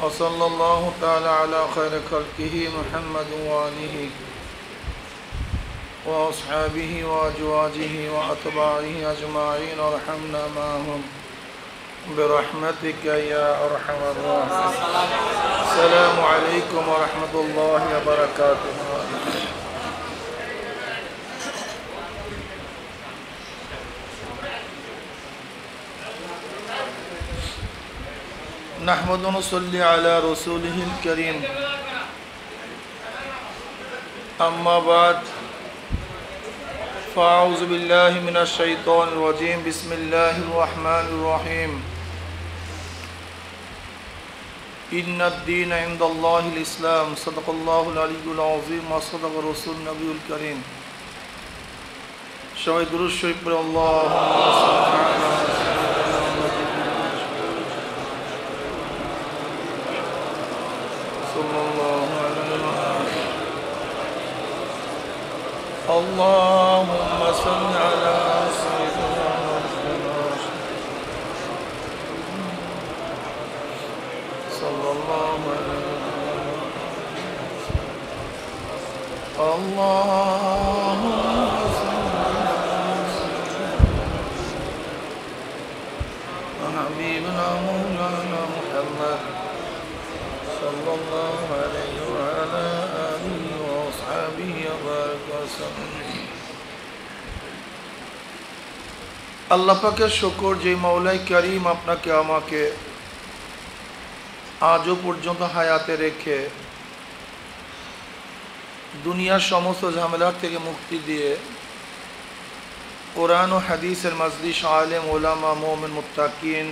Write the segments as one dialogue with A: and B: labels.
A: وصلى الله تعالى على خير خلقه محمد وآله وأصحابه وأزواجه وأتباعه أجمعين وارحمنا معهم برحمتك يا أرحم الراحمين. السلام عليكم ورحمة الله وبركاته. نحمد ونصلي على رسوله الكريم. أما بعد فأعوذ بالله من الشيطان الرجيم. بسم الله الرحمن الرحيم. إن الدين عند الله الإسلام. صدق الله العلي العظيم وصدق رسول النبي الكريم. সবাই দুরূদ শরীফ পড়ে আল্লাহুম্মা সাল্লি আলা সাল্লাল্লাহু আলাইহি اللهم صل على سيدنا محمد صلى الله عليه وسلم. اللهم صل على حبيبنا مولانا محمد صلى الله عليه وعلى آله وأصحابه وبارك وسلم. আল্লাহ পাকের শুকর যে মাওলাই কারীম আপনাকে আমাকে আজও পর্যন্ত হায়াতে রেখে দুনিয়ার সমস্ত ঝামেলার থেকে মুক্তি দিয়ে কোরআন ও হাদিসের মজলিস আলেম ওলামা মুমিন মুত্তাকিন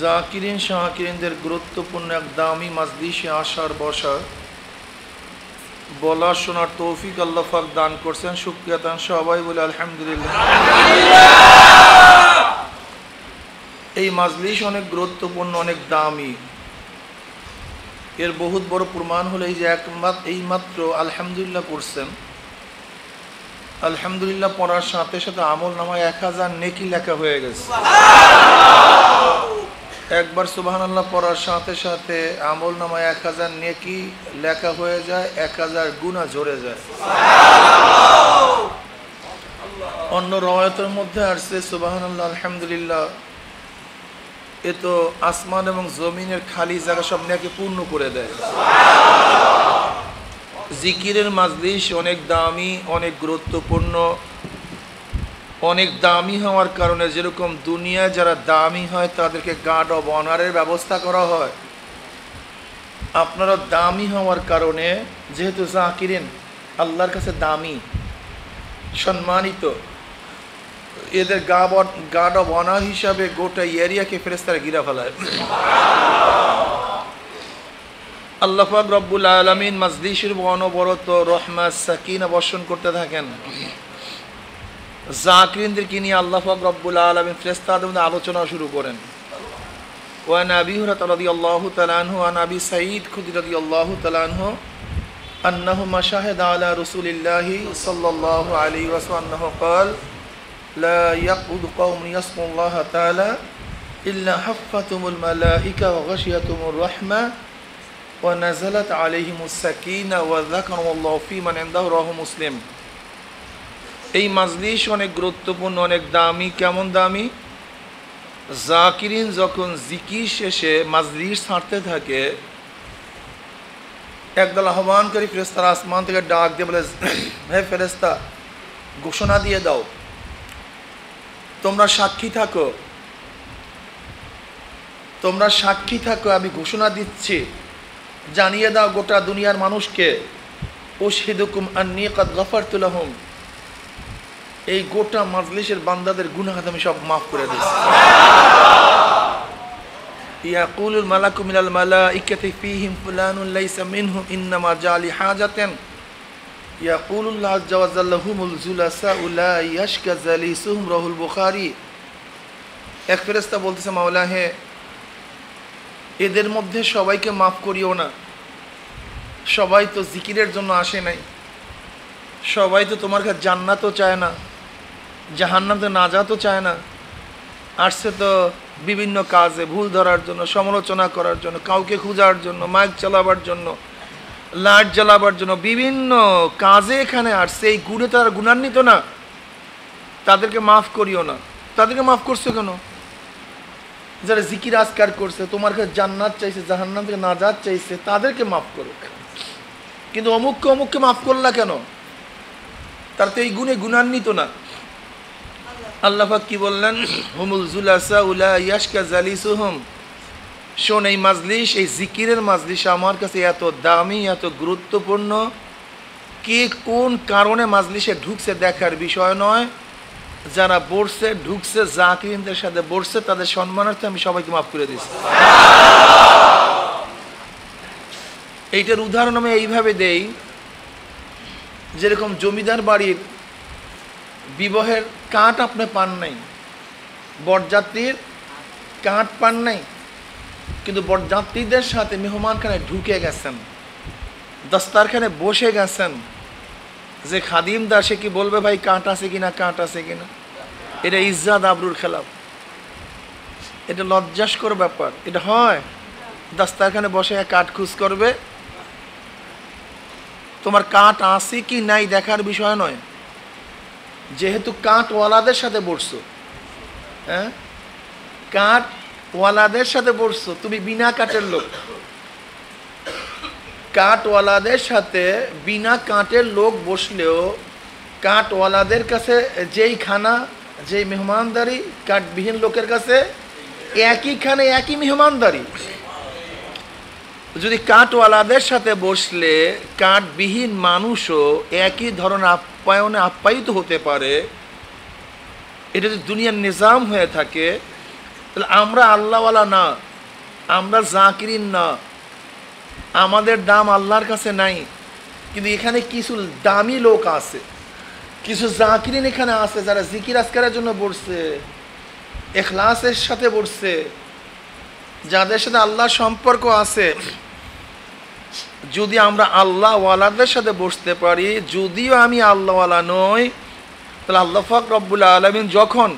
A: জাকিরিন শাকিরিনদের গুরুত্বপূর্ণ এক দামি মজলিসে আসার বসার বলা শোনার তৌফিক আল্লাহ পাক দান করছেন। শুকরিয়া তান সবাই বলে আলহামদুলিল্লাহ। এই মজলিস অনেক গুরুত্বপূর্ণ, অনেক দামি। এর বহুত বড় প্রমাণ হলো এই যে এইমাত্র আলহামদুলিল্লাহ পড়ছেন। আলহামদুলিল্লাহ পড়ার সাথে সাথে আমল নামায় 1000 নেকি লেখা হয়ে গেছে। একবার সুবহানাল্লাহ পড়ার সাথে সাথে আমল নামায় 1000 নেকি লেখা হয়ে যায়, 1000 গুনাহ ঝরে যায়। অন্য রওয়ায়াতের মধ্যে আসছে সুবহানাল্লাহ আলহামদুলিল্লাহ এ তো আসমান এবং জমিনের খালি জায়গা সব নেকি পূর্ণ করে দেয়। জিকিরের মাজলিস অনেক দামি, অনেক গুরুত্বপূর্ণ, অনেক দামি হওয়ার কারণে যেরকম দুনিয়ায় যারা দামি হয় তাদেরকে গার্ড অব অনারের ব্যবস্থা করা হয়, আপনারা দামি হওয়ার কারণে যেহেতু জাকিরিন আল্লাহর কাছে দামি সম্মানিত, এদের গার্ড অব অনার হিসাবে গোটা এরিয়াকে ফেরেশতারা ঘিরে ফেলায়। আল্লাহ পাক রব্বুল আলামিন মজলিসের অনবরত রহমত সাকিনা বর্ষণ করতে থাকেন। জাকিরিনদেরকে নিয়ে আল্লাহ পাক রব্বুল আলামিন ফেরেশতাদের মধ্যে আলোচনা শুরু করেন। ওয়ান আবি হুরায়রা রাদিয়াল্লাহু তাআলা আনহু ওয়ান আবি সাঈদ খুদরি রাদিয়াল্লাহু তাআলা আনহু আন্নাহু মাশাহাদা আলা রাসূলিল্লাহি সাল্লাল্লাহু আলাইহি ওয়াসাল্লাম আন্নাহু قال لا يقعد قوم يذكرون الله تعالى إلا حفتهم الملائكة وغشيتهم الرحمة ونزلت عليهم السكينة وذكرهم الله في من عنده رواه মুসলিম। এই মাজলিস অনেক গুরুত্বপূর্ণ, অনেক দামি। কেমন দামি? জাকিরিন যখন জিকির শেষে মাজলিস ছাড়তে থাকে, একদল আহ্বানকারী ফেরেশতারা আসমান থেকে ডাক দিয়ে বলে, হে ফেরেশতা, ঘোষণা দিয়ে দাও, তোমরা সাক্ষী থাকো, তোমরা সাক্ষী থাকো, আমি ঘোষণা দিচ্ছি, জানিয়ে দাও গোটা দুনিয়ার মানুষকে, উশহিদুকুম আন্নী কাদ গাফারতু লাহুম, এই গোটা মাজলিসের বান্দাদের গুনাহ আমি সব মাফ করে দিয়েছি। ইয়াকুলুল মালাকু মিনাল মালাইকাতি ফীহিম ফুলানুন লাইসা মিনহুম ইন্নামা জালি হাজাতান ইয়াকুলুল্লাহু আযজা ওয়া জাল্লা হুমুল জুলাসাউ লা ইয়াশকা জালিসুহুম রাহুল বুখারী। এক ফেরেশতা বলতেছে, মাওলা হে, এদের মধ্যে সবাইকে মাফ করিও না, সবাই তো জিকিরের জন্য আসে নাই, সবাই তো তোমার কাছে জান্নাতও চায় না, জাহান্নাম থেকে নাজাতও চায় না, আসছে তো বিভিন্ন কাজে, ভুল ধরার জন্য, সমালোচনা করার জন্য, কাউকে খোঁজার জন্য, মাইক চালাবার জন্য, লাইট জ্বালাবার জন্য, বিভিন্ন কাজে এখানে আসছে। এই গুণে তারা গুণান্বিত না, তাদেরকে মাফ করিও না। তাদেরকে মাফ করছো কেন? যারা জিকির আজকার করছে, তোমার কাছে জান্নাত চাইছে, জাহান্নাম থেকে নাজাত চাইছে, তাদেরকে মাফ করো। কিন্তু অমুককে অমুককে মাফ করলা কেন? তার তো এই গুণে গুণান্বিত না। আল্লাহ পাক কি বললেন? হুমুল জুলাসা উলা ইয়াশকা জালিসুহুম। শোন, এই মাজলিস, এই জিকিরের মাজলিস আমার কাছে এত দামি, এত গুরুত্বপূর্ণ, কে কোন কারণে মাজলিসে ঢুকছে দেখার বিষয় নয়। যারা বসছে, ঢুকছে, জাকিরিনদের সাথে বসছে, তাদের সম্মানার্থে আমি সবাইকে মাফ করে দিচ্ছি। এইটার উদাহরণ আমি এইভাবে দেই, যেরকম জমিদার বাড়ির বিবাহের কাঠ আপনি পান নাই, বরযাত্রীর কাঠ পান নাই, কিন্তু বরযাত্রীদের সাথে মেহমানখানে ঢুকে গেছেন, দস্তারখানে বসে গেছেন, যে খাদিমদার সে কি বলবে ভাই কাঠ আছে কিনা, কাঠ আছে কিনা? এটা ইজ্জাত আবরুর খেলাফ, এটা লজ্জাস্কর ব্যাপার। এটা হয় দস্তারখানে বসে কাঠ খুঁজ করবে? তোমার কাঠ আছে কি নাই দেখার বিষয় নয়। যেহেতু কাঠওয়ালাদের সাথে বসছো, হ্যাঁ, কাঠওয়ালাদের সাথে বসছো, তুমি বিনা কাঠের লোক। কাঠওয়ালাদের সাথে বিনা কাঠের লোক বসলেও কাঠওয়ালাদের কাছে যেই খানা, যেই মেহমানদারি, কাঠবিহীন লোকের কাছে একই খানে একই মেহমানদারি। যদি কাঠওয়ালাদের সাথে বসলে কাঠবিহীন মানুষও একই ধরনের আপ্যায়নে আপ্যায়িত হতে পারে, এটা যদি দুনিয়ার নিজাম হয়ে থাকে, তাহলে আমরা আল্লাহওয়ালা না, আমরা জাকিরিন না, আমাদের দাম আল্লাহর কাছে নাই। কিন্তু এখানে কিছু দামি লোক আছে, কিছু জাকিরিন এখানে আছে, যারা জিকির আজকারের জন্য বসছে, ইখলাসের সাথে বসছে, যাদের সাথে আল্লাহর সম্পর্ক আছে। যদি আমরা আল্লাহওয়ালাদের সাথে বসতে পারি, যদিও আমি আল্লাহওয়ালা নই, তাহলে আল্লাহ পাক রব্বুল আলামিন যখন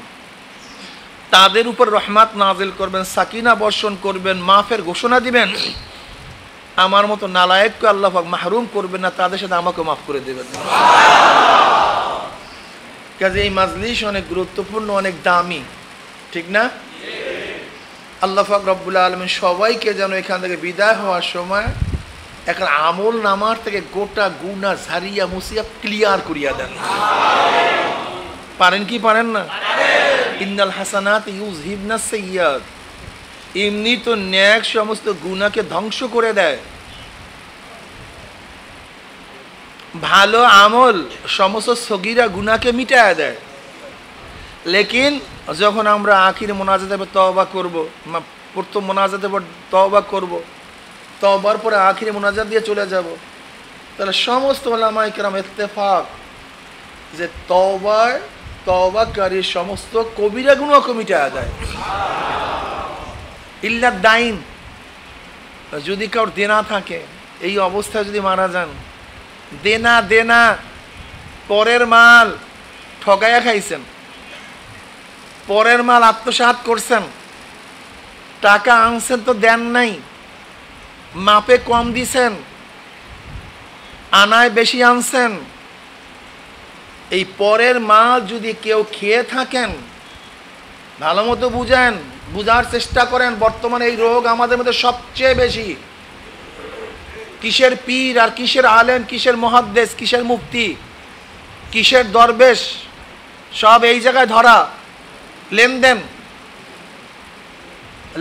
A: তাদের উপর রহমত নাজিল করবেন, সাকিনা বর্ষণ করবেন, মাফের ঘোষণা দিবেন, আমার মতো নালায়েককে আল্লাহ পাক মাহরুম করবেন না, তাদের সাথে আমাকে মাফ করে দেবেন। কাজে এই মাজলিস অনেক গুরুত্বপূর্ণ, অনেক দামি, ঠিক না? আল্লাহ পাক রব্বুল আলামিন সবাইকে যেন এখান থেকে বিদায় হওয়ার সময় একটা আমল নামার থেকে গোটা গুনাহ ঝারিয়া মুছিয়া ক্লিয়ার করিয়া দেন। পারেন কি পারেন না? ইন্নাল হাসানাত ইউযহিবনাস সাইয়্যাত। এমনি তো নেক সমস্ত গুনাহকে ধ্বংস করে দেয়। ভালো আমল সমস্ত সগীরা গুনাহকে মিটায়া দেয়। লেকিন যখন আমরা আখির মোনাজাতে তওবা করব, প্রথম মোনাজাতে তওবা করব, তওবার পরে আখিরে মোনাজাত দিয়ে চলে যাব, তাহলে সমস্ত উলামায়ে কেরাম ইত্তেফাক যে তওবাকারী সমস্ত কবিরা গুনাহকে মিটায়া দেয়। ইল্লা দাইন, যদি কারোর দেনা থাকে, এই অবস্থায় যদি মারা যান, দেনা পরের মাল ঠকাইয়া খাইছেন, পরের মাল আত্মসাৎ করছেন, টাকা আনছেন তো দেন নাই, মাপে কম দিছেন, আনায় বেশি আনছেন, এই পরের মাল যদি কেউ খেয়ে থাকেন, ভালো মতো বুঝেন, বুঝার চেষ্টা করেন। বর্তমানে এই রোগ আমাদের মধ্যে সবচেয়ে বেশি। কিসের পীর আর কিসের আলেম, কিসের মুহাদ্দিস, কিসের মুফতি, কিসের দরবেশ, সব এই জায়গায় ধরা।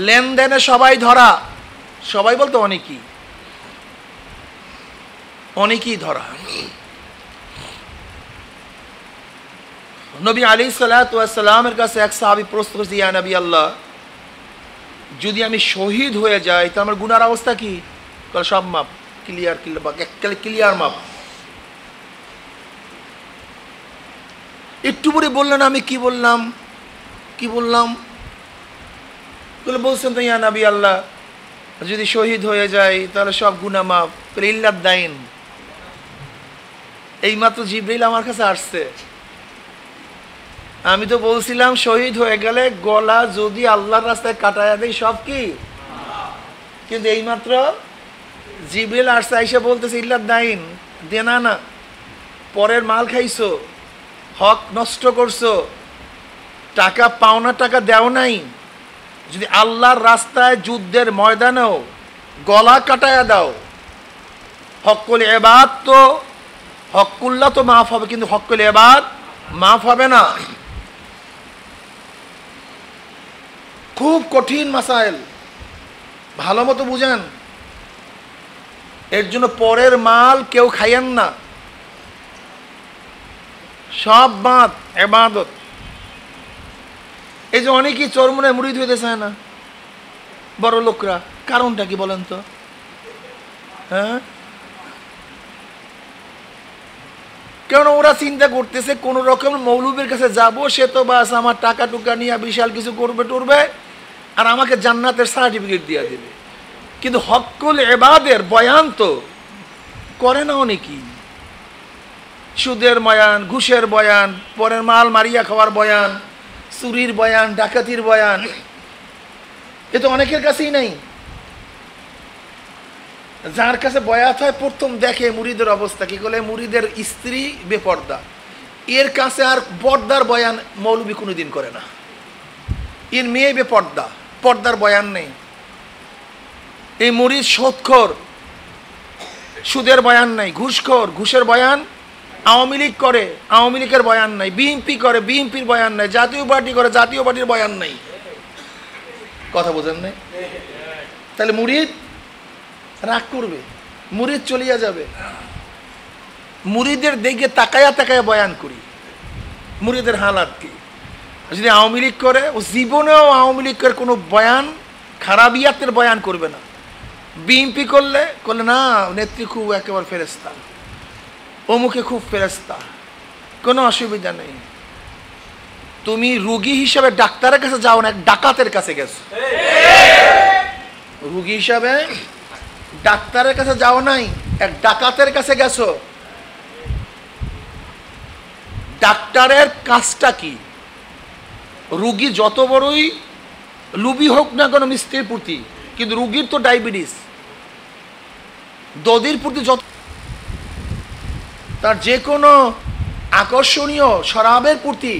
A: লেনদেনে সবাই ধরা, সবাই বলতে অনেকেই ধরা। নবী আলাইহিস সালাতু ওয়াস সালামের কাছে এক সাহাবী প্রশ্ন করেছে, ইয়া নবী আল্লাহ, যদি আমি শহীদ হয়ে যাই তো আমার গুনার অবস্থা কি? সব মাপ, ক্লিয়ার মাপ। একটু পরে বললেন, আমি কি বললাম? বলছেন তো ইয়া নবী আল্লাহ, যদি শহীদ হয়ে যায় তাহলে সব গুনাহ মাফ। ইল্লা দাইন। এইমাত্র জিবরাইল আমার কাছে আসছে, আমি তো বলছিলাম শহীদ হয়ে গেলে গলা যদি আল্লাহর রাস্তায় কাটায়া দেয় সব কি, কিন্তু এইমাত্র জিবরিল আসছে, আইসা বলতেছে ইল্লাদ দাইন, দেনা না, পরের মাল খাইছো, হক নষ্ট করছো, টাকা পাওনা টাকা দেও নাই, যদি আল্লাহর রাস্তায় যুদ্ধের ময়দানেও গলা কাটায়া দাও, হক্কুল এবাদ তো হক্কুল্লাহ তো মাফ হবে, কিন্তু হক্কুল এবাদ মাফ হবে না। খুব কঠিন মাসাইল, ভালো মতো বুঝেন। এর জন্য পরের মাল কেউ খাইয়েন না, সব বাদ ইবাদত। এই যে অনেকেই চরমনে মুরিদ হইতে চায় না বড় লোকরা, কারণটা কি বলেন তো? হ্যাঁ, কেন ওরা চিন্তা করতেছে কোন রকম মৌলবীর কাছে যাব, সে তো বাস আমার টাকা টুকা নিয়ে বিশাল কিছু করবে টুরবে আর আমাকে জান্নাতের সার্টিফিকেট দিয়ে দেবে। কিন্তু হক্কুল ইবাদের বয়ান তো করে না অনেকেই। সুদের বয়ান, ঘুষের বয়ান, পরের মাল মারিয়া খাওয়ার বয়ান, চুরির বয়ান, ডাকাতির বয়ান, এ তো অনেকের কাছেই নাই। যার কাছে বয়াত হয় প্রথম দেখে মুরিদের অবস্থা কি, বলে মুরিদের স্ত্রী বেপর্দা, এর কাছে আর পর্দার বয়ান মৌলবী কোনোদিন করে না। এর মেয়ে বেপর্দা, পর্দার বয়ান নেই। এই মুরিদ সুদখোর, সুদের বয়ান নাই। ঘুষখোর, ঘুষের বয়ান। আওয়ামী লীগ করে, আওয়ামী লীগের বয়ান নাই। বিএনপি করে, বিএনপির বয়ান নাই। জাতীয় পার্টি করে, জাতীয় পার্টির বয়ান নাই। কথা বোঝেন নাই? তাহলে মুরিদ রাগ করবে, মুরিদ চলিয়া যাবে। মুরিদের দিকে তাকায়া তাকায়া বয়ান করি মুরিদের হালাত কি। যদি আওয়ামী লীগ করে, ও জীবনেও আওয়ামী লীগের কোনো বয়ান খারাপিয়াতের বয়ান করবে না। বিএনপি করলে না, নেত্রী খুব একেবারে ফেরেস্তা, অমুকে খুব ফেরেস্তা, কোনো অসুবিধা নেই। তুমি রুগী হিসাবে ডাক্তারের কাছে যাও না, এক ডাকাতের কাছে গেছো। রুগী হিসাবে ডাক্তারের কাছে যাও নাই, এক ডাকাতের কাছে গেছো। ডাক্তারের কাজটা কি? রুগী যত বড়ই লুবি হোক না কোনো মিস্ত্রির প্রতি, কিন্তু রুগীর তো ডায়াবেটিস, দদির প্রতি যত, তার যে কোনো আকর্ষণীয় শরাবের প্রতি,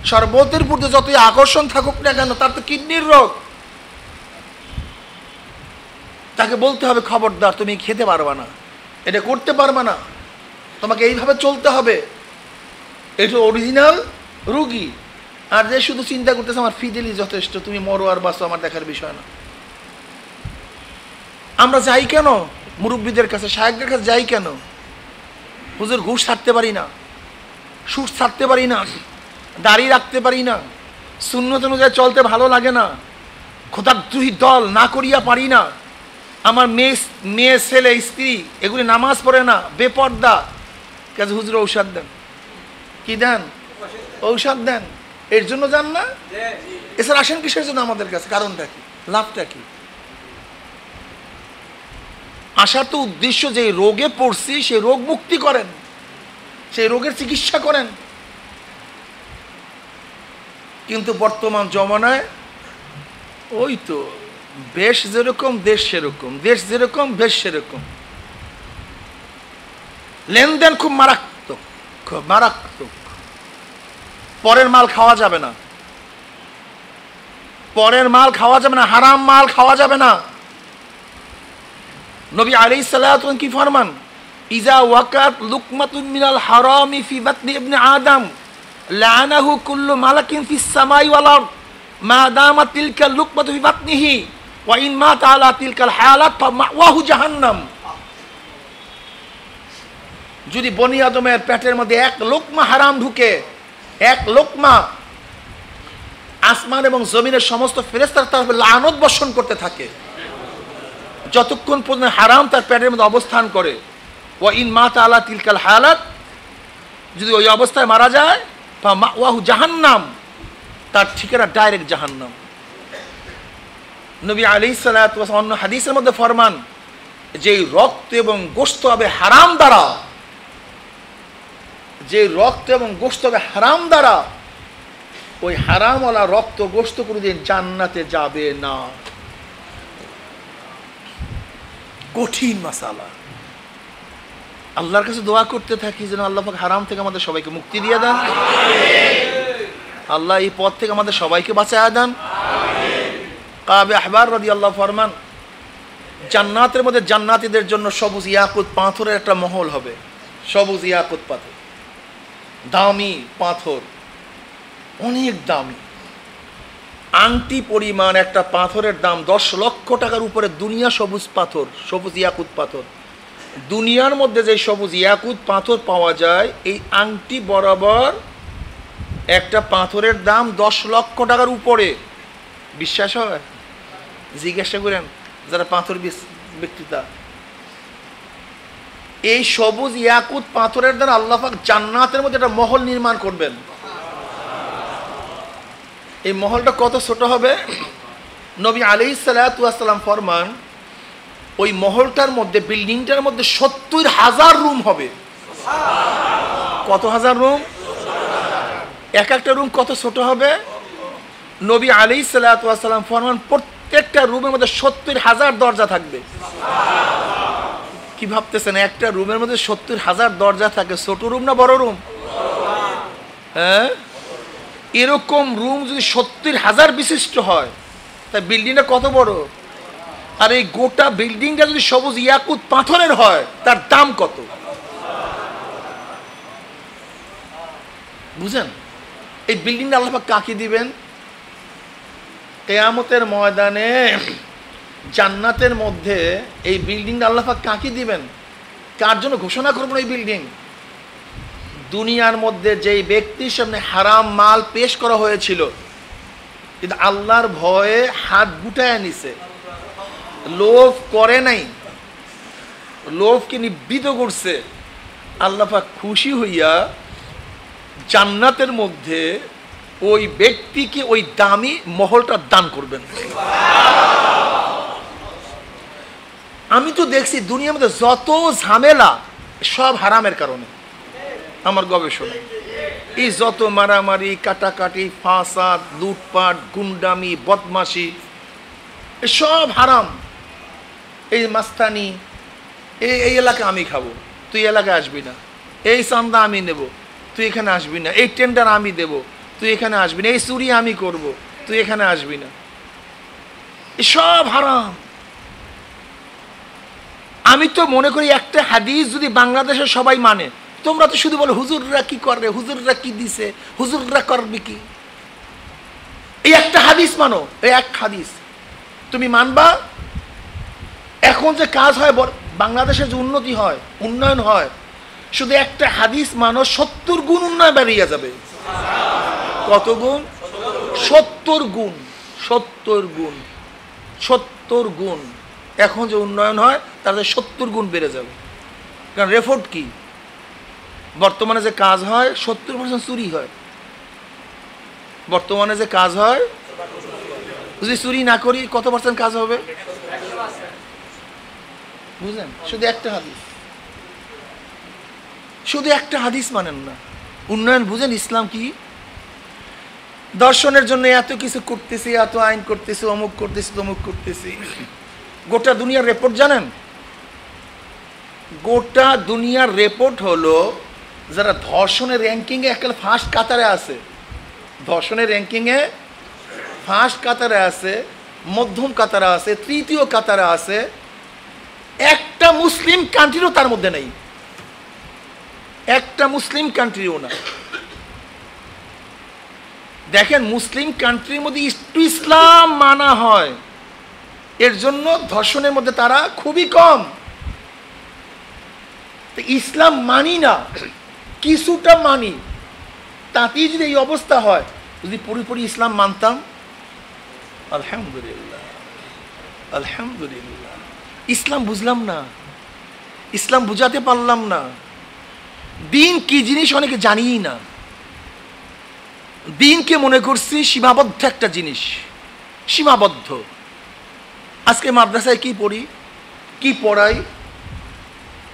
A: শরবতের প্রতি যতই আকর্ষণ থাকুক না কেন, তার তো কিডনির রোগ। তাকে বলতে হবে খবরদার, তুমি খেতে পারবা না, এটা করতে পারবা না, তোমাকে এইভাবে চলতে হবে। এটা অরিজিনাল রুগী। আর যে শুধু চিন্তা করতেছে আমার ফিদেলি যথেষ্ট, তুমি মরো আর বাঁচো আমার দেখার বিষয় না। আমরা যাই কেন মুরব্বীদের কাছে, শায়েখদের কাছে যাই কেন? হুজুর ঘুষ ছাড়তে পারি না, সুদ ছাড়তে পারি না, দাড়ি রাখতে পারি না, সুন্নত অনুযায়ী চলতে ভালো লাগে না, খোদাদ্রোহী দল না করিয়া পারি না, আমার মেয়ে ছেলে স্ত্রী এগুলি নামাজ পড়ে না, বেপর্দা। কাজে হুজুর ঔষধ দেন। কি দেন? ঔষধ দেন। এর জন্য যান না? এছাড়া আসেন কিসের জন্য আমাদের কাছে? কারণটা কি? লাভটা কি? আসার তো উদ্দেশ্য যে রোগে পড়ছি সেই রোগ মুক্তি করেন, সেই রোগের চিকিৎসা করেন। কিন্তু বর্তমান জমানায় ওই তো বেশ যেরকম দেশ সেরকম, দেশ যেরকম বেশ সেরকম। লেনদেন খুব মারাত্মক, খুব মারাত্মক। পরের মাল খাওয়া যাবে না, পরের মাল খাওয়া যাবে না, হারাম মাল খাওয়া যাবে না। নবী আলাইহিস সালাতু কি ফরমান? ইজা ওয়াকাত লুকমাতুন মিনাল হারামি ফি বাতনি ইবনে আদম লানাহু কুল্লু মালাকিন ফিস সামাই ওয়াল আরদ মা দামাত তিলকা লুকমাতু ফি বাতনিহি ওয়া ইন মাতা আলা তিলকাল হালাত ফামাওয়াহু জাহান্নাম। যদি বনি আদমের পেটের মধ্যে এক লোকমা হারাম ঢুকে, এক লোকমা, আসমান এবং জমিনের সমস্ত ফেরেশতারা তার উপর লানত বর্ষণ করতে থাকে যতক্ষণ পর্যন্ত হারাম তার পেটের মধ্যে অবস্থান করে। ওয়া ইন মাতা আলা তিলকাল হালাত, যদি ওই অবস্থায় মারা যায়, ফামাওয়াহু জাহান্নাম, তার ঠিকানা ডাইরেক্ট জাহান্নাম। নবী আলাইহিস সালাতু ওয়াস সালাম অন্য হাদিসের মধ্যে ফরমান, যে রক্ত এবং গোশত হবে হারাম দ্বারা, যে রক্ত এবং গোশত হবে হারাম দ্বারা, ওই হারামওয়ালা রক্ত গোশত কোনোদিন জান্নাতে যাবে না। কঠিন মাসালা। আল্লাহর কাছে দোয়া করতে থাকি যেন আল্লাহ পাক হারাম থেকে আমাদের সবাইকে মুক্তি দিয়ে দেন, আল্লাহ এই পথ থেকে আমাদের সবাইকে বাঁচায় দেন। কাবে আহবার রাদিয়াল্লাহু ফরমান, জান্নাতের মধ্যে জান্নাতীদের জন্য সবুজ ইয়াকুত পাথরের একটা মহল হবে। সবুজ ইয়াকুত পাথর, দামি পাথর, অনেক দামি। আংটি পরিমাণ একটা পাথরের দাম 10 লক্ষ টাকার উপরে। দুনিয়া সবুজ পাথর, সবুজ ইয়াকুত পাথর। দুনিয়ার মধ্যে যে সবুজ ইয়াকুত পাথর পাওয়া যায়, এই আংটি বরাবর একটা পাথরের দাম 10 লক্ষ টাকার উপরে। বিশ্বাস হয়? জিজ্ঞাসা করেন যারা পাথর বিক্রেতা। এই সবুজ ইয়াকুত পাথরের দ্বারা আল্লাহ পাক জান্নাতের মধ্যে একটা মহল নির্মাণ করবেন। এই মহলটা কত ছোট হবে? নবী আলাইহিস সালাতু ওয়াস সালাম ফরমান, ওই মহলটার মধ্যে, বিল্ডিংটার মধ্যে 70,000 রুম হবে। কত হাজার রুম? এক একটা রুম কত ছোট হবে? নবী আলাইহিস সালাতু ওয়াস সালাম ফরমান, প্রত্যেকটা রুমের মধ্যে 70,000 দরজা থাকবে। কি ভাবতেছেন? একটা রুমের মধ্যে 70,000 দরজা থাকে, ছোট রুম না বড় রুম? হ্যাঁ, এরকম রুম যদি 70,000 বিশিষ্ট হয়, তা বিল্ডিংটা কত বড়? আর এই গোটা বিল্ডিংটা যদি সবুজ ইয়াকুত পাথরের হয়, তার দাম কত? বুঝেন? এই বিল্ডিংটা আল্লাহ পাক কাকে দিবেন? কিয়ামতের ময়দানে জান্নাতের মধ্যে এই বিল্ডিংটা আল্লাহ পাক কাকে দিবেন? কার জন্য ঘোষণা করবেন এই বিল্ডিং? দুনিয়ার মধ্যে যেই ব্যক্তির সামনে হারাম মাল পেশ করা হয়েছিল, কিন্তু আল্লাহর ভয়ে হাত গুটায় নিছে, লোভ করে নাই, লোভকে নিবৃত করছে, আল্লাহ পাক খুশি হইয়া জান্নাতের মধ্যে ওই ব্যক্তিকে ওই দামি মহলটা দান করবেন। আমি তো দেখছি দুনিয়ার মধ্যে যত ঝামেলা সব হারামের কারণে। আমার গবেষণা, এই যত মারামারি, কাটাকাটি, ফাসাদ, লুটপাট, গুন্ডামি, বদমাশি, সব হারাম। এই মাস্তানি, এই এলাকা আমি খাবো, তুই এলাকায় আসবি না। এই চান্দা আমি নেব, তুই এখানে আসবি না। এই টেন্ডার আমি দেব, তুই এখানে আসবি না। এই চুরি আমি করব, তুই এখানে আসবি না। সব হারাম। আমি তো মনে করি একটা হাদিস যদি বাংলাদেশের সবাই মানে, তোমরা তো শুধু বলো হুজুররা কি করে, হুজুররা কি দিছে, হুজুররা করবে কি। এই একটা হাদিস মানো, এই এক হাদিস তুমি মানবা। এখন যে কাজ হয়, বাংলাদেশের যে উন্নতি হয়, উন্নয়ন হয়, শুধু একটা হাদিস মানো, 70 গুণ উন্নয়ন বেরিয়ে যাবে। কত গুণ? 70 গুণ। 70 গুণ। 70 গুণ। এখন যে উন্নয়ন হয় তাতে 70 গুণ বেড়ে যাবে। কারণ রেফোর্ট কি? বর্তমানে যে কাজ হয় 70% চুরি হয়। বর্তমানে যে কাজ হয়, যদি চুরি না করি কত % কাজ হবে? বুঝলেন? শুধু একটা হাদিস, শুধু একটা হাদিস মানেন না। উন্নয়ন বুঝেন ইসলাম কি? দর্শনের জন্য এত কিছু করতেছি, এত আইন করতেছি, অমুক করতেছি, তমুক করতেছি। গোটা দুনিয়ার রিপোর্ট জানেন? গোটা দুনিয়ার রিপোর্ট হলো যারা ধর্ষণের র্যাঙ্কিংয়ে একেবারে ফার্স্ট কাতারে আছে, ধর্ষণের র্যাঙ্কিংয়ে ফার্স্ট কাতারে আছে, মধ্যম কাতারে আছে, তৃতীয় কাতারে আছে, একটা মুসলিম কান্ট্রিও তার মধ্যে নেই। একটা মুসলিম কান্ট্রিও না। দেখেন, মুসলিম কান্ট্রির মধ্যে ইসলাম মানা হয়, এর জন্য ধর্ষণের মধ্যে তারা খুবই কম। ইসলাম মানি না, কিছুটা মানি, তাতেই যদি এই অবস্থা হয়। যদি পুরোপুরি ইসলাম মানতাম, আলহামদুলিল্লাহ, আলহামদুলিল্লাহ। ইসলাম বুঝলাম না, ইসলাম বুঝাতে পারলাম না। দিন কি জিনিস অনেকে জানিই না। দিনকে মনে করছি সীমাবদ্ধ একটা জিনিস, সীমাবদ্ধ। আজকে মাদ্রাসায় কি পড়ি, কি পড়াই,